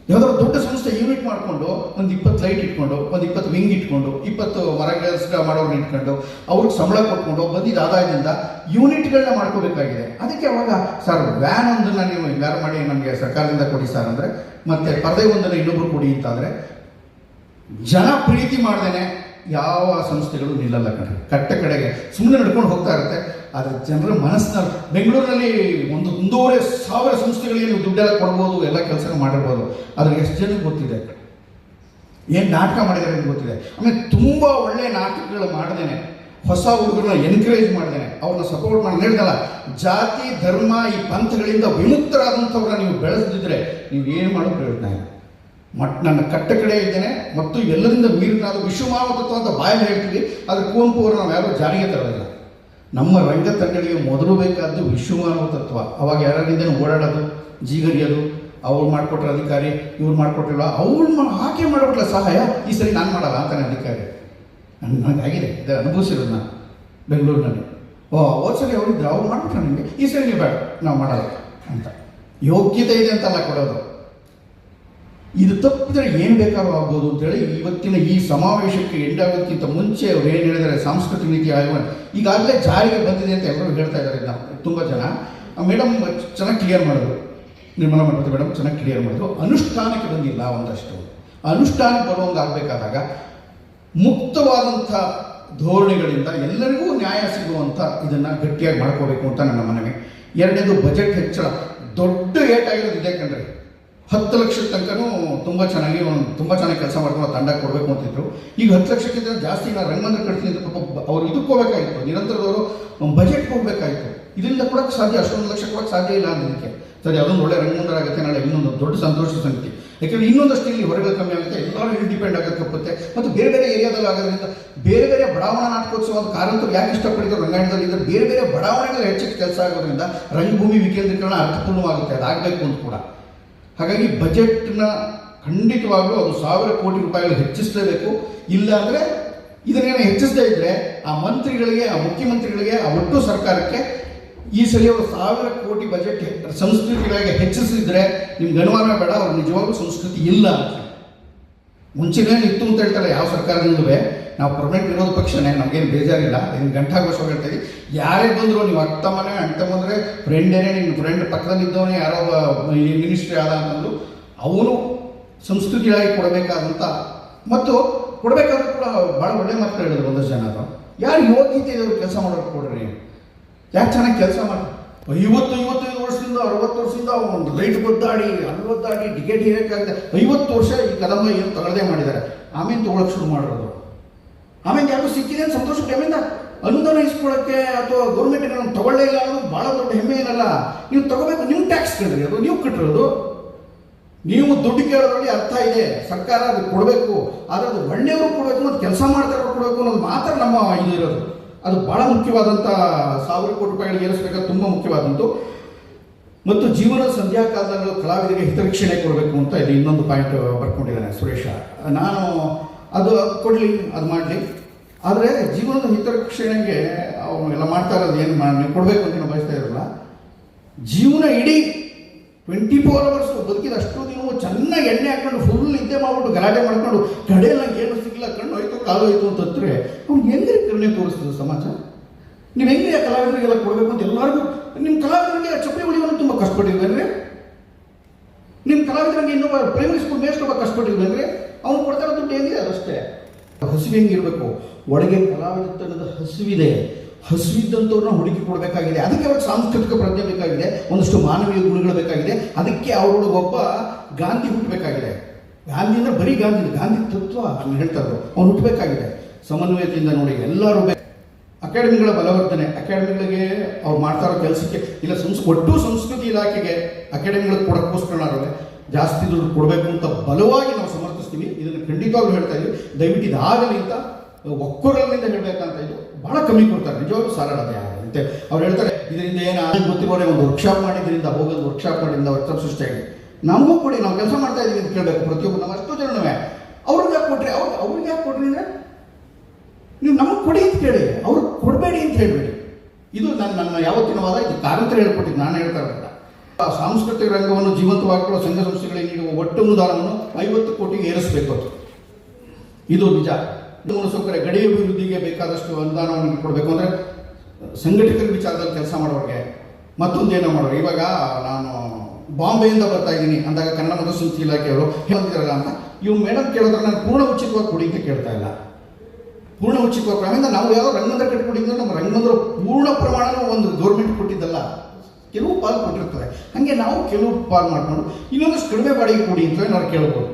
ಯಾವುದಾದ್ರು ದೊಡ್ಡ ಸಂಸ್ಥೆ ಯೂನಿಟ್ ಮಾಡಿಕೊಂಡು ಒಂದು 20 ಲೈಟ್ ಇಟ್ಕೊಂಡು, ಒಂದು 20 ವಿಂಗ್ ಇಟ್ಕೊಂಡು, 20 ಮರ ಕೆಲಸ ಮಾಡೋರನ್ನ ಇಟ್ಕೊಂಡು, ಅವ್ರಿಗೆ ಸಂಬಳ ಕೊಟ್ಕೊಂಡು ಬಂದಿದ್ದ ಆದಾಯದಿಂದ ಯೂನಿಟ್ಗಳನ್ನ ಮಾಡ್ಕೋಬೇಕಾಗಿದೆ. ಅದಕ್ಕೆ ಅವಾಗ ಸರ್ ವ್ಯಾನ್ ಒಂದನ್ನು ನೀವು ಯಾರು ಮಾಡಿ ನಮಗೆ ಸರ್ಕಾರದಿಂದ ಕೊಡಿ ಸರ್ ಅಂದರೆ, ಮತ್ತೆ ಪರದೆ ಒಂದನ್ನು ಇನ್ನೊಬ್ರು ಕೊಡಿ ಅಂತಾದರೆ, ಜನ ಪ್ರೀತಿ ಮಾಡ್ದೇನೆ ಯಾವ ಸಂಸ್ಥೆಗಳು ನಿಲ್ಲಲ್ಲ ಕಡೆ, ಕಡೆಗೆ ಸುಮ್ಮನೆ ನಡ್ಕೊಂಡು ಹೋಗ್ತಾ ಇರುತ್ತೆ. ಆದರೆ ಜನರ ಮನಸ್ಸಿನಲ್ಲಿ ಬೆಂಗಳೂರಿನಲ್ಲಿ 1,500,000 ಸಂಸ್ಥೆಗಳಿಗೆ ನೀವು ದುಡ್ಡೆಲ್ಲ ಕೊಡ್ಬೋದು, ಎಲ್ಲ ಕೆಲಸ ಮಾಡಿರ್ಬೋದು. ಆದರೆ ಎಷ್ಟು ಜನಕ್ಕೆ ಗೊತ್ತಿದೆ, ಏನು ನಾಟಕ ಮಾಡಿದ್ದಾರೆ ಅಂತ ಗೊತ್ತಿದೆ. ಆಮೇಲೆ ತುಂಬ ಒಳ್ಳೆಯ ನಾಟಕಗಳು ಮಾಡ್ದೇನೆ, ಹೊಸ ಹುಡುಗರನ್ನ ಎನ್ಕರೇಜ್ ಮಾಡ್ದೇನೆ, ಅವ್ರನ್ನ ಸಪೋರ್ಟ್ ಮಾಡಿ ಹೇಳ್ದಲ್ಲ, ಜಾತಿ ಧರ್ಮ ಈ ಪಂಥಗಳಿಂದ ವಿಮುಕ್ತರಾದಂಥವ್ರನ್ನ ನೀವು ಬೆಳೆಸದಿದ್ರೆ ನೀವು ಏನು ಮಾಡೋ ಪ್ರಯೋಜನ ಇಲ್ಲ. ನನ್ನ ಕಡೆ ಇದ್ದೇನೆ ಮತ್ತು ಎಲ್ಲರಿಂದ ಮೀರಿನಾದ ವಿಶ್ವಮಾನವ ತತ್ವ ಅಂತ ಬಾಯಲ್ಲಿ ಹೇಳ್ತೀವಿ, ಆದರೆ ಕುವೆಂಪು ಅವರು ನಾವು ಯಾರೂ ಜಾರಿಗೆ ತರೋದಿಲ್ಲ. ನಮ್ಮ ರಂಗತಂಡಗಳಿಗೆ ಮೊದಲು ಬೇಕಾದ್ದು ವಿಶ್ವಮಾನವ ತತ್ವ. ಅವಾಗ ಯಾರಿಂದ ಓಡಾಡೋದು, ಜೀಗರಿಯೋದು, ಅವ್ರು ಮಾಡಿಕೊಟ್ರೆ ಅಧಿಕಾರಿ, ಇವ್ರು ಮಾಡಿಕೊಟ್ಟಿಲ್ಲ, ಅವ್ರು ಆಕೆ ಮಾಡಿಬಿಟ್ಲ ಸಹಾಯ, ಈ ಸರಿ ನಾನು ಮಾಡಲ್ಲ ಅಂತಾನೆ ಅಧಿಕಾರಿ. ನನಗಾಗಿದೆ, ಇದು ಅನುಭವಿಸಿರೋದು ನಾನು ಬೆಂಗಳೂರಿನಲ್ಲಿ. ಹೋದ್ಸರಿ ಅವರಿದ್ರು, ಅವ್ರು ಮಾಡಿಬಿಟ್ರೆ ನಿಮಗೆ, ಈ ಸರಿ ನೀವು ಬೇಡ ನಾವು ಮಾಡಲ್ಲ ಅಂತ. ಯೋಗ್ಯತೆ ಇದೆ ಅಂತಲ್ಲ ಕೊಡೋದು. ಇದು ತಪ್ಪಿದ್ರೆ ಏನು ಬೇಕಾದ್ರೂ ಆಗ್ಬೋದು ಅಂತೇಳಿ ಇವತ್ತಿನ ಈ ಸಮಾವೇಶಕ್ಕೆ ಎಂಡಾಗೋದಕ್ಕಿಂತ ಮುಂಚೆ ಅವ್ರು ಏನು ಹೇಳಿದ್ದಾರೆ, ಸಾಂಸ್ಕೃತಿಕ ನೀತಿ ಆಯೋಗ ಈಗಾಗಲೇ ಜಾರಿಗೆ ಬಂದಿದೆ ಅಂತ ಎಲ್ಲರೂ ಹೇಳ್ತಾ ಇದ್ದಾರೆ. ತುಂಬ ಜನ ಮೇಡಮ್ ಚೆನ್ನಾಗಿ ಕ್ಲಿಯರ್ ಮಾಡಿದ್ರು, ನಿರ್ಮಲಾ ಮಠಪತಿ ಮೇಡಮ್ ಚೆನ್ನಾಗಿ ಕ್ಲಿಯರ್ ಮಾಡಿದ್ರು. ಅನುಷ್ಠಾನಕ್ಕೆ ಬಂದಿಲ್ಲ, ಒಂದಷ್ಟು ಅನುಷ್ಠಾನಕ್ಕೆ ಬರುವಂಗಾಗಬೇಕಾದಾಗ ಮುಕ್ತವಾದಂಥ ಧೋರಣೆಗಳಿಂದ ಎಲ್ಲರಿಗೂ ನ್ಯಾಯ ಸಿಗುವಂಥ ಇದನ್ನು ಗಟ್ಟಿಯಾಗಿ ಮಾಡ್ಕೋಬೇಕು ಅಂತ ನನ್ನ ಮನವಿ. ಎರಡನೇದು ಬಜೆಟ್ ಹೆಚ್ಚಳ. ದೊಡ್ಡ ಏಟಾಗಿರೋದು ಇದೆ ಕಣ್ರಿ, 10 ಲಕ್ಷದ ತನಕನೂ ತುಂಬ ಚೆನ್ನಾಗಿ ಕೆಲಸ ಮಾಡ್ಕೊಂಡು ತಂಡ ಕೊಡಬೇಕು ಅಂತಿದ್ರು. ಈಗ 10 ಲಕ್ಷಕ್ಕಿಂತ ಜಾಸ್ತಿ ನಾನು ರಂಗಮಂದಿರ ಕಟ್ತೀನಿ ಅಂತ ಪಾಪ ಅವ್ರು ಇದಕ್ಕೆ ಹೋಗ್ಬೇಕಾಗಿತ್ತು, ನಿರಂತರದವರು ಬಜೆಟ್ಗೆ ಹೋಗ್ಬೇಕಾಗಿತ್ತು. ಇದರಿಂದ ಕೊಡೋಕ್ಕೆ ಸಾಧ್ಯ, ಅಷ್ಟೊಂದು ಲಕ್ಷ ಕೊಡೋಕ್ಕೆ ಸಾಧ್ಯ ಇಲ್ಲ ಅನ್ನೋದಕ್ಕೆ. ಸರಿ, ಅದೊಂದು ಒಳ್ಳೆ ರಂಗಮಂದಿರ ಆಗುತ್ತೆ, ನಾಳೆ ಇನ್ನೊಂದು ದೊಡ್ಡ ಸಂತೋಷದ ಸಂಗತಿ. ಯಾಕೆಂದರೆ ಇನ್ನೊಂದಷ್ಟು ಇಲ್ಲಿ ಹೊರಗಡೆ ಕಮ್ಮಿ ಆಗುತ್ತೆ, ಎಲ್ಲರೂ ಇಲ್ಲಿ ಡಿಪೆಂಡ್ ಆಗೋದಕ್ಕೆ ಮತ್ತು ಬೇರೆ ಬೇರೆ ಏರಿಯಾದಲ್ಲಿ ಆಗೋದ್ರಿಂದ ಬೇರೆ ಬೇರೆ ಬಡಾವಣಾ ನಾಟಕೋತ್ಸವ ಅಂತ ಕಾರಂತರು ಯಾಕೆ ಇಷ್ಟಪಟ್ಟಿದ್ರು ರಂಗಾಯಣದಲ್ಲಿ ಇದ್ದರೆ ಬೇರೆ ಬೇರೆ ಬಡಾವಣೆಗಳ ಹೆಚ್ಚಿಗೆ ಕೆಲಸ ಆಗೋದ್ರಿಂದ ರಂಗಭೂಮಿ ವಿಕೇಂದ್ರೀಕರಣ ಅರ್ಥಪೂರ್ಣವಾಗುತ್ತೆ, ಅದಾಗಬೇಕು ಅಂತ ಕೂಡ. ಹಾಗಾಗಿ ಬಜೆಟ್ನ ಖಂಡಿತವಾಗ್ಲೂ ಅದು 1000 ಕೋಟಿ ರೂಪಾಯಿಗಳು ಹೆಚ್ಚಿಸಲೇಬೇಕು. ಇಲ್ಲ ಅಂದರೆ ಇದನ್ನೇನು ಹೆಚ್ಚಿಸದೇ ಇದ್ದರೆ ಆ ಮಂತ್ರಿಗಳಿಗೆ, ಆ ಮುಖ್ಯಮಂತ್ರಿಗಳಿಗೆ, ಆ ಒಟ್ಟು ಸರ್ಕಾರಕ್ಕೆ ಈ ಸಲ ಅವರು 1000 ಕೋಟಿ ಬಜೆಟ್ ಸಂಸ್ಕೃತಿಗಳಿಗೆ ಹೆಚ್ಚಿಸಿದ್ರೆ ನಿಮ್ಗೆ ಅನುಮಾನ ಬೇಡ, ಅವ್ರು ನಿಜವಾಗ್ಲೂ ಸಂಸ್ಕೃತಿ ಇಲ್ಲ ಅಂತ. ಮುಂಚೆನೇನು ಇತ್ತು ಅಂತ ಹೇಳ್ತಾರೆ ಯಾವ ಸರ್ಕಾರದಿಂದಲೂ. ನಾವು ಪರ್ಮನೆಂಟ್ ವಿರೋಧ ಪಕ್ಷನೇ, ನಮಗೇನು ಬೇಜಾರಿಲ್ಲ, ಇದನ್ನು ಗಂಟಾಘೋಷವಾಗಿ ಹೇಳ್ತೀವಿ. ಯಾರೇ ಬಂದರು, ನೀವು ಅತ್ತಮ್ಮನೆ ಅಂಟಮ್ಮಂದರೆ ಫ್ರೆಂಡೇನೆ, ನಿಮ್ಮ ಫ್ರೆಂಡ್ ಪಕ್ಕದಲ್ಲಿದ್ದವನೇ ಯಾರೋ ಮಿನಿಸ್ಟ್ರಿ ಆದ ಅಂತಂದು ಅವನು ಸಂಸ್ಕೃತಿಯಾಗಿ ಕೊಡಬೇಕಾದಂಥ ಮತ್ತು ಕೊಡಬೇಕಾದ್ರೂ ಕೂಡ ಭಾಳ ಒಳ್ಳೆ ಮಾತು ಹೇಳಿದ್ರು ಒಂದಷ್ಟು ಜನ. ಅದು ಯಾರು ಯೋಗ್ಯತೆ ಇರೋರು ಕೆಲಸ ಮಾಡೋಕ್ಕೆ ಕೊಡ್ರಿ, ಯಾಕೆ ಚೆನ್ನಾಗಿ ಕೆಲಸ ಮಾಡಿ 50-55 ವರ್ಷದಿಂದ 60 ವರ್ಷದಿಂದ ಒಂದು ಲೈಟ್ ಒದ್ದಾಡಿ ಅಲ್ಲೊದ್ದಾಡಿ ಟಿಕೆಟ್ ಇರೋಕ್ಕಾಗದೆ 50 ವರ್ಷ ಈ ಕದಂಬ ಏನು ತಗೊಳ್ಳದೆ ಮಾಡಿದ್ದಾರೆ. ಆಮೇಲೆ ತೊಗೊಳಕ್ಕೆ ಶುರು ಮಾಡಿರೋದು. ಆಮೇಲೆ ಯಾರು ಸಿಕ್ಕಿದೆ ಅಂತ ಸಂತೋಷ, ಆಮೇಲೆ ಅನುದಾನ ಇಸ್ಕೊಳ್ಳೋಕ್ಕೆ ಅಥವಾ ಗೌರ್ಮೆಂಟ್ ನಾವು ತಗೊಳ್ಳೇ ಇಲ್ಲ ಅನ್ನೋದು ಭಾಳ ದೊಡ್ಡ ಹೆಮ್ಮೆ ಏನಲ್ಲ. ನೀವು ತಗೋಬೇಕು, ನೀವು ಟ್ಯಾಕ್ಸ್ ಕಟ್ರಿ, ಅದು ನೀವು ಕಟ್ಟಿರೋದು. ನೀವು ದುಡ್ಡು ಕೇಳೋದ್ರಲ್ಲಿ ಅರ್ಥ ಇದೆ, ಸರ್ಕಾರ ಅದು ಕೊಡಬೇಕು, ಆದರೆ ಅದು ಒಳ್ಳೆಯವರು ಕೊಡಬೇಕು ಮತ್ತು ಕೆಲಸ ಮಾಡ್ತಾರೋ ಕೊಡಬೇಕು ಅನ್ನೋದು ಮಾತ್ರ ನಮ್ಮ ಇದು ಇರೋದು. ಅದು ಭಾಳ ಮುಖ್ಯವಾದಂಥ 1000 ಕೋಟಿ ರೂಪಾಯಿಗಳಿಗೆ ಏರಿಸಬೇಕಾದ ತುಂಬ ಮುಖ್ಯವಾದಂತು. ಮತ್ತು ಜೀವನ ಸಂಧ್ಯಾ ಕಾಲದಲ್ಲಿ ಕಲಾವಿದರಿಗೆ ಹಿತರಕ್ಷಣೆ ಕೊಡಬೇಕು ಅಂತ ಇಲ್ಲಿ ಇನ್ನೊಂದು ಪಾಯಿಂಟ್ ಬರ್ಕೊಂಡಿದ್ದಾನೆ ಸುರೇಶ. ನಾನು ಅದು ಕೊಡಲಿ, ಅದು ಮಾಡಲಿ, ಆದರೆ ಜೀವನದ ಹಿತರಕ್ಷಣೆಗೆ ಅವನ್ನೆಲ್ಲ ಮಾಡ್ತಾ ಇರೋದು ಏನು ನೀವು ಕೊಡಬೇಕು ಅಂತ ನಾವು ಬಯಸ್ತಾ ಇರಲ್ಲ. ಜೀವನ ಇಡೀ 24 hours ಬದುಕಿದ ಅಷ್ಟು ನೀವು ಚೆನ್ನಾಗಿ ಎಣ್ಣೆ ಹಾಕೊಂಡು ಫುಲ್ ನಿದ್ದೆ ಮಾಡ್ಬಿಟ್ಟು ಗಲಾಟೆ ಮಾಡ್ಕೊಂಡು ಕಡೆಯಲ್ಲಿ ನಂಗೆ ಏನು ಸಿಗಲ್ಲ, ಕಣ್ಣು ಹೋಯ್ತು ಕಾಲು ಹೋಯ್ತು ಅಂತಂದ್ರೆ ಅವ್ನು ಹೆಂಗ್ರಿ ಕರುಣೆ ತೋರಿಸ್ತದೆ ಸಮಾಜ? ನೀವು ಹೆಂಗ್ರಿ ಆ ಕಲಾವಿದರಿಗೆಲ್ಲ ಕೊಡಬೇಕು ಅಂತ ಎಲ್ಲರಿಗೂ. ನಿಮ್ಮ ಕಲಾವಿದರಿಗೆ ಚಪ್ಪಲಿ ಹೊಡಿಯೋನು ತುಂಬ ಕಷ್ಟಪಟ್ಟಿಲ್ವೇನ್ರಿ? ನಿಮ್ಮ ಕಲಾವಿದರಿಗೆ ಇನ್ನೊಬ್ಬ ಪ್ರೈಮರಿ ಸ್ಕೂಲ್ ಮೇಸ್ಟ್ ಒಬ್ಬ ಕಷ್ಟಪಟ್ಟಿಲ್ವೇನ್ರಿ? ಅವ್ನು ಕೊಡ್ತಾರ ದುಡ್ಡು ಏನಿದೆ ಅದಷ್ಟೇ. ಹಸಿವು ಹೆಂಗಿರಬೇಕು, ಒಳಗೆ ಕಲಾವಿದತನದ ಹಸಿವಿದೆ, ಹಸಿವಿದ್ದಂಥವ್ರನ್ನ ಹುಡುಕಿ ಕೊಡಬೇಕಾಗಿದೆ. ಅದಕ್ಕೆ ಅವ್ರಿಗೆ ಸಾಂಸ್ಕೃತಿಕ ಪ್ರಜ್ಞೆ ಬೇಕಾಗಿದೆ, ಒಂದಷ್ಟು ಮಾನವೀಯ ಗುಣಗಳು ಬೇಕಾಗಿದೆ. ಅದಕ್ಕೆ ಅವರೊಳಗೆ ಒಬ್ಬ ಗಾಂಧಿ ಹುಟ್ಟಬೇಕಾಗಿದೆ. ಗಾಂಧಿ ಅಂದರೆ ಬರೀ ಗಾಂಧಿ ತತ್ವ ಅಂತ ಹೇಳ್ತಾರೆ, ಅವ್ನು ಹುಟ್ಟಬೇಕಾಗಿದೆ. ಸಮನ್ವಯತೆಯಿಂದ ನೋಡಿ ಎಲ್ಲರೂ ಅಕಾಡೆಮಿಗಳ ಬಲವರ್ಧನೆ, ಅಕಾಡೆಮಿಗಳಿಗೆ ಅವ್ರು ಮಾಡ್ತಾ ಇರೋ ಕೆಲಸಕ್ಕೆ ಇಲ್ಲ ಒಟ್ಟು ಸಂಸ್ಕೃತಿ ಇಲಾಖೆಗೆ ಅಕಾಡೆಮಿಗಳಿಗೆ ಕೊಡೋಕ್ಕೋಸ್ಕರ ಜಾಸ್ತಿ ದುಡ್ಡು ಕೊಡಬೇಕು ಅಂತ ಬಲವಾಗಿ ನಾವು ಸಮರ್ಥಿಸ್ತೀವಿ. ಇದನ್ನು ಖಂಡಿತವಾಗ್ಲೂ ಹೇಳ್ತಾ ಇದ್ದೀವಿ. ದಯವಿಟ್ಟು ಇದಾಗಲಿ ಅಂತ ಒಕ್ಕೊರಲಿನಿಂದ ಹೇಳಬೇಕಂತ ಇದು ಭಾಳ ಕಮ್ಮಿ ಕೊಡ್ತಾರೆ, ನಿಜವಾಗ್ಲೂ ಸಾಲಡದೆ ಅಂತೆ. ಅವ್ರು ಹೇಳ್ತಾರೆ ಇದರಿಂದ ಏನು ಗೊತ್ತಿರೋರೆ ಒಂದು ವರ್ಕ್ಶಾಪ್ ಮಾಡಿದ್ರಿಂದ ಹೋಗೋದು, ವರ್ಕ್ಶಾಪ್ ಮಾಡಿದ್ರಿಂದ ವರ್ಕ್ಶಾಪ್ ಸೃಷ್ಟಿಯಾಗಿ ನಮಗೂ ಕೊಡಿ, ನಾವು ಕೆಲಸ ಮಾಡ್ತಾ ಇದ್ದೀವಿ ಅಂತ ಕೇಳಬೇಕು ಪ್ರತಿಯೊಬ್ಬರು. ನಾವು ಅಷ್ಟು ಜನವೇ ಅವ್ರಿಗೆ ಯಾಕೆ ಕೊಟ್ರಿ, ಅವ್ರಿಗೆ ಯಾಕೆ ಕೊಡ್ರಿ ಅಂದರೆ ನೀವು ನಮಗೆ ಕೊಡಿ ಅಂತ ಕೇಳಿ, ಅವ್ರಿಗೆ ಕೊಡಬೇಡಿ ಅಂತ ಹೇಳಬೇಡಿ. ಇದು ನನ್ನ ಯಾವತ್ತಿನ ವಾದ. ಇದು ಕಾರಂತರ ಹೇಳ್ಕೊಟ್ಟಿದ್ದು, ನಾನು ಹೇಳ್ತಾ ಇರಲಿಲ್ಲ. ಸಾಂಸ್ಕೃತಿಕ ರಂಗವನ್ನು ಜೀವಂತವಾಗಿರುವ ಸಂಘ ಸಂಸ್ಥೆಗಳಿಗೆ ನೀಡುವ ಒಟ್ಟು ಅನುದಾನವನ್ನು 50 ಕೋಟಿಗೆ ಏರಿಸಬೇಕು. ಇದು ನಿಜ. ಮೂಲಸೌಕರ್ಯ ಗಡಿ ಅಭಿವೃದ್ಧಿಗೆ ಬೇಕಾದಷ್ಟು ಅನುದಾನವನ್ನು ಕೊಡಬೇಕು. ಅಂದರೆ ಸಂಘಟಕರ ವಿಚಾರದಲ್ಲಿ ಕೆಲಸ ಮಾಡೋರಿಗೆ ಮತ್ತೊಂದೇನೋ ಮಾಡೋರು. ಇವಾಗ ನಾನು ಬಾಂಬೆಯಿಂದ ಬರ್ತಾ ಇದ್ದೀನಿ ಅಂದಾಗ ಕನ್ನಡ ಮತ್ತು ಸಂಸ್ಕೃತಿ ಇಲಾಖೆಯವರು ಹೇಳ್ತಿದಾರಲ್ಲ ಅಂತ ಇವು ಮೇಡಮ್ ಕೇಳಿದ್ರೆ ನಾನು ಪೂರ್ಣ ಉಚಿತವಾಗಿ ಕೊಡಿ ಅಂತ ಕೇಳ್ತಾ ಇಲ್ಲ. ಪೂರ್ಣ ಉಚಿತವಾಗಿ ಆಮೇಲೆ ನಾವು ಯಾವುದೋ ರಂಗಮಂದಿರ ಕಟ್ಟಿಕೊಂಡಿದ್ದು ನಮ್ಮ ರಂಗಮಂದಿರ ಪೂರ್ಣ ಪ್ರಮಾಣನೂ ಒಂದು ಗೌರ್ಮೆಂಟ್ ಕೊಟ್ಟಿದ್ದಲ್ಲ, ಕೆಲವು ಪಾಲು ಕೊಟ್ಟಿರ್ತದೆ. ಹಾಗೆ ನಾವು ಕೆಲವು ಪಾಲು ಮಾಡಿಕೊಂಡು ಇನ್ನೊಂದಷ್ಟು ಕಡಿಮೆ ಬಾಡಿಗೆ ಕೊಡಿ ಅಂತ ನಾವು ಕೇಳ್ಬೋದು.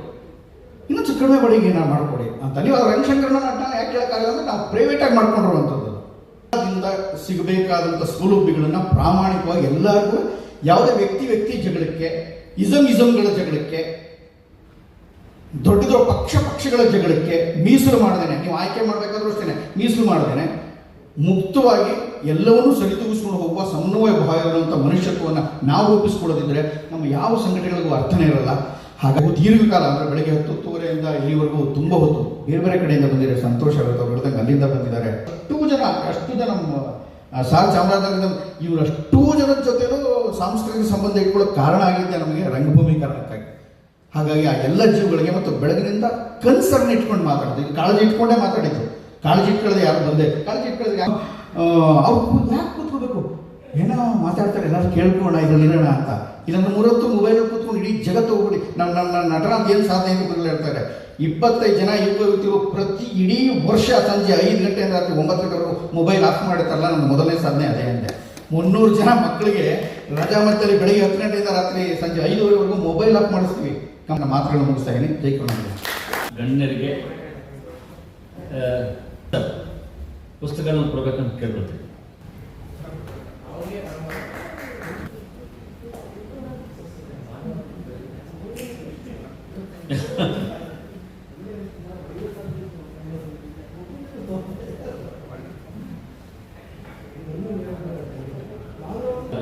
ಇನ್ನೊಂದು ಕಡಿಮೆ ಬಾಡಿಗೆ ನಾವು ಮಾಡಿಕೊಡಿ ಅಂತ. ನೀವು ಅದು ರಂಗಶಂಕರನ ನಾಟಕ ಯಾಕೆ ಕೇಳೋಕ್ಕಾಗಲ್ಲ ಅಂದರೆ ನಾವು ಪ್ರೈವೇಟಾಗಿ ಮಾಡ್ಕೊಂಡಿರುವಂಥದ್ದು. ಅದರಿಂದ ಸಿಗಬೇಕಾದಂಥ ಸೌಲಭ್ಯಗಳನ್ನು ಪ್ರಾಮಾಣಿಕವಾಗಿ ಎಲ್ಲರಿಗೂ, ಯಾವುದೇ ವ್ಯಕ್ತಿ ಜಗಳಕ್ಕೆ, ಇಸಮ್ಗಳ ಜಗಳಕ್ಕೆ, ದೊಡ್ಡ ದೊಡ್ಡ ಪಕ್ಷಗಳ ಜಗಳಕ್ಕೆ ಮೀಸಲು ಮಾಡದೇನೆ, ನೀವು ಆಯ್ಕೆ ಮಾಡಬೇಕಾದ್ರೂ ಅಷ್ಟೇ ಮೀಸಲು ಮಾಡದೇನೆ ಮುಕ್ತವಾಗಿ ಎಲ್ಲವನ್ನೂ ಸರಿದೂಗಿಸ್ಕೊಂಡು ಹೋಗುವ ಸಮನ್ವಯ ಭಾವ ಇರುವಂಥ ಮನುಷ್ಯತ್ವವನ್ನು ನಾವು ರೂಪಿಸ್ಕೊಳ್ಳೋದಿದ್ರೆ ನಮ್ಮ ಯಾವ ಸಂಘಟನೆಗಳಿಗೂ ಅರ್ಥನೇ ಇರಲ್ಲ. ಹಾಗಾಗಿ ದೀರ್ಘಕಾಲ ಅಂದರೆ ಬೆಳಗ್ಗೆ 10:30 ಇಲ್ಲಿವರೆಗೂ ತುಂಬ ಹೊತ್ತು ಬೇರೆ ಬೇರೆ ಕಡೆಯಿಂದ ಬಂದಿದ್ದಾರೆ. ಸಂತೋಷ ಆಗುತ್ತೆ. ಅವ್ರು ಹೇಳ್ದಂಗೆ ಅಲ್ಲಿಂದ ಬಂದಿದ್ದಾರೆ. ಅಷ್ಟು ಜನ ಸಾರ್ ಚಾಮರಾಜನಗರ ಇವರು ಅಷ್ಟೂ ಜನದ ಜೊತೆಲೂ ಸಾಂಸ್ಕೃತಿಕ ಸಂಬಂಧ ಇಟ್ಕೊಳ್ಳೋಕೆ ಕಾರಣ ಆಗಿದ್ದೆ ನಮಗೆ ರಂಗಭೂಮಿ ಕಾರಣಕ್ಕಾಗಿ. ಹಾಗಾಗಿ ಆ ಎಲ್ಲ ಜೀವಗಳಿಗೆ ಮತ್ತು ಬೆಳಗಿನಿಂದ ಕನ್ಸರ್ನ್ ಇಟ್ಕೊಂಡು ಮಾತಾಡೋದು, ಈಗ ಕಾಳಜಿ ಇಟ್ಕೊಂಡೇ ಮಾತಾಡಿದ್ರು. ಕಾಳಜಿ ಇಟ್ಕೊಳ್ಳದೆ ಯಾರು ಬಂದೆ, ಕಾಳಜಿ ಇಟ್ಕೊಳ್ಳೋದು ಅವ್ರು ಯಾಕೆ ಕೂತ್ಕೋಬೇಕು, ಏನೋ ಮಾತಾಡ್ತಾರೆ ಎಲ್ಲರೂ ಕೇಳ್ಕೋಣ ಇದರಲ್ಲಿ ಇರೋಣ ಅಂತ. ಇದನ್ನು 30 ಮೊಬೈಲಲ್ಲಿ ಕೂತ್ಕೊಂಡು ಇಡೀ ಜಗತ್ತು ಹೋಗ್ಬಿಡಿ. ನಮ್ಮ ನಟನ ಏನು ಸಾಧನೆ ಅಂತ ಬರಲು ಹೇಳ್ತಾರೆ. 25 ಜನ ಯುವತಿಗಳು ಪ್ರತಿ ಇಡೀ ವರ್ಷ ಸಂಜೆ 5 ಗಂಟೆಯಿಂದ ರಾತ್ರಿ 9 ಗಂಟೆವರೆಗೂ ಮೊಬೈಲ್ ಆಫ್ ಮಾಡಿರ್ತಾರಲ್ಲ, ನಮ್ಮ ಮೊದಲನೇ ಸಾಧನೆ ಅದೇ ಅಂದೆ. 300 ಜನ ಮಕ್ಕಳಿಗೆ ರಜಾ ಮಧ್ಯದಲ್ಲಿ ಬೆಳಿಗ್ಗೆ 10 ಗಂಟೆಯಿಂದ ರಾತ್ರಿ ಸಂಜೆ 5:30ವರೆಗೂ ಮೊಬೈಲ್ ಆಫ್ ಮಾಡಿಸ್ತೀವಿ. ನಮ್ಮ ಮಾತುಗಳನ್ನು ಮುಗಿಸ್ತಾ ಇದ್ದೀನಿ. ಜೈ ಕರ್ನಾಟಕ. ಗಣ್ಯರಿಗೆ ಪುಸ್ತಕಗಳನ್ನು ಕೊಡಬೇಕಂತ ಕೇಳ್ಕೊಳ್ತೀವಿ.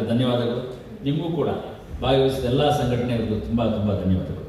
ಧನ್ಯವಾದಗಳು. ನಿಮಗೂ ಕೂಡ ಭಾಗವಹಿಸಿದ ಎಲ್ಲ ಸಂಘಟನೆಗಳಿಗೂ ತುಂಬ ತುಂಬ ಧನ್ಯವಾದಗಳು.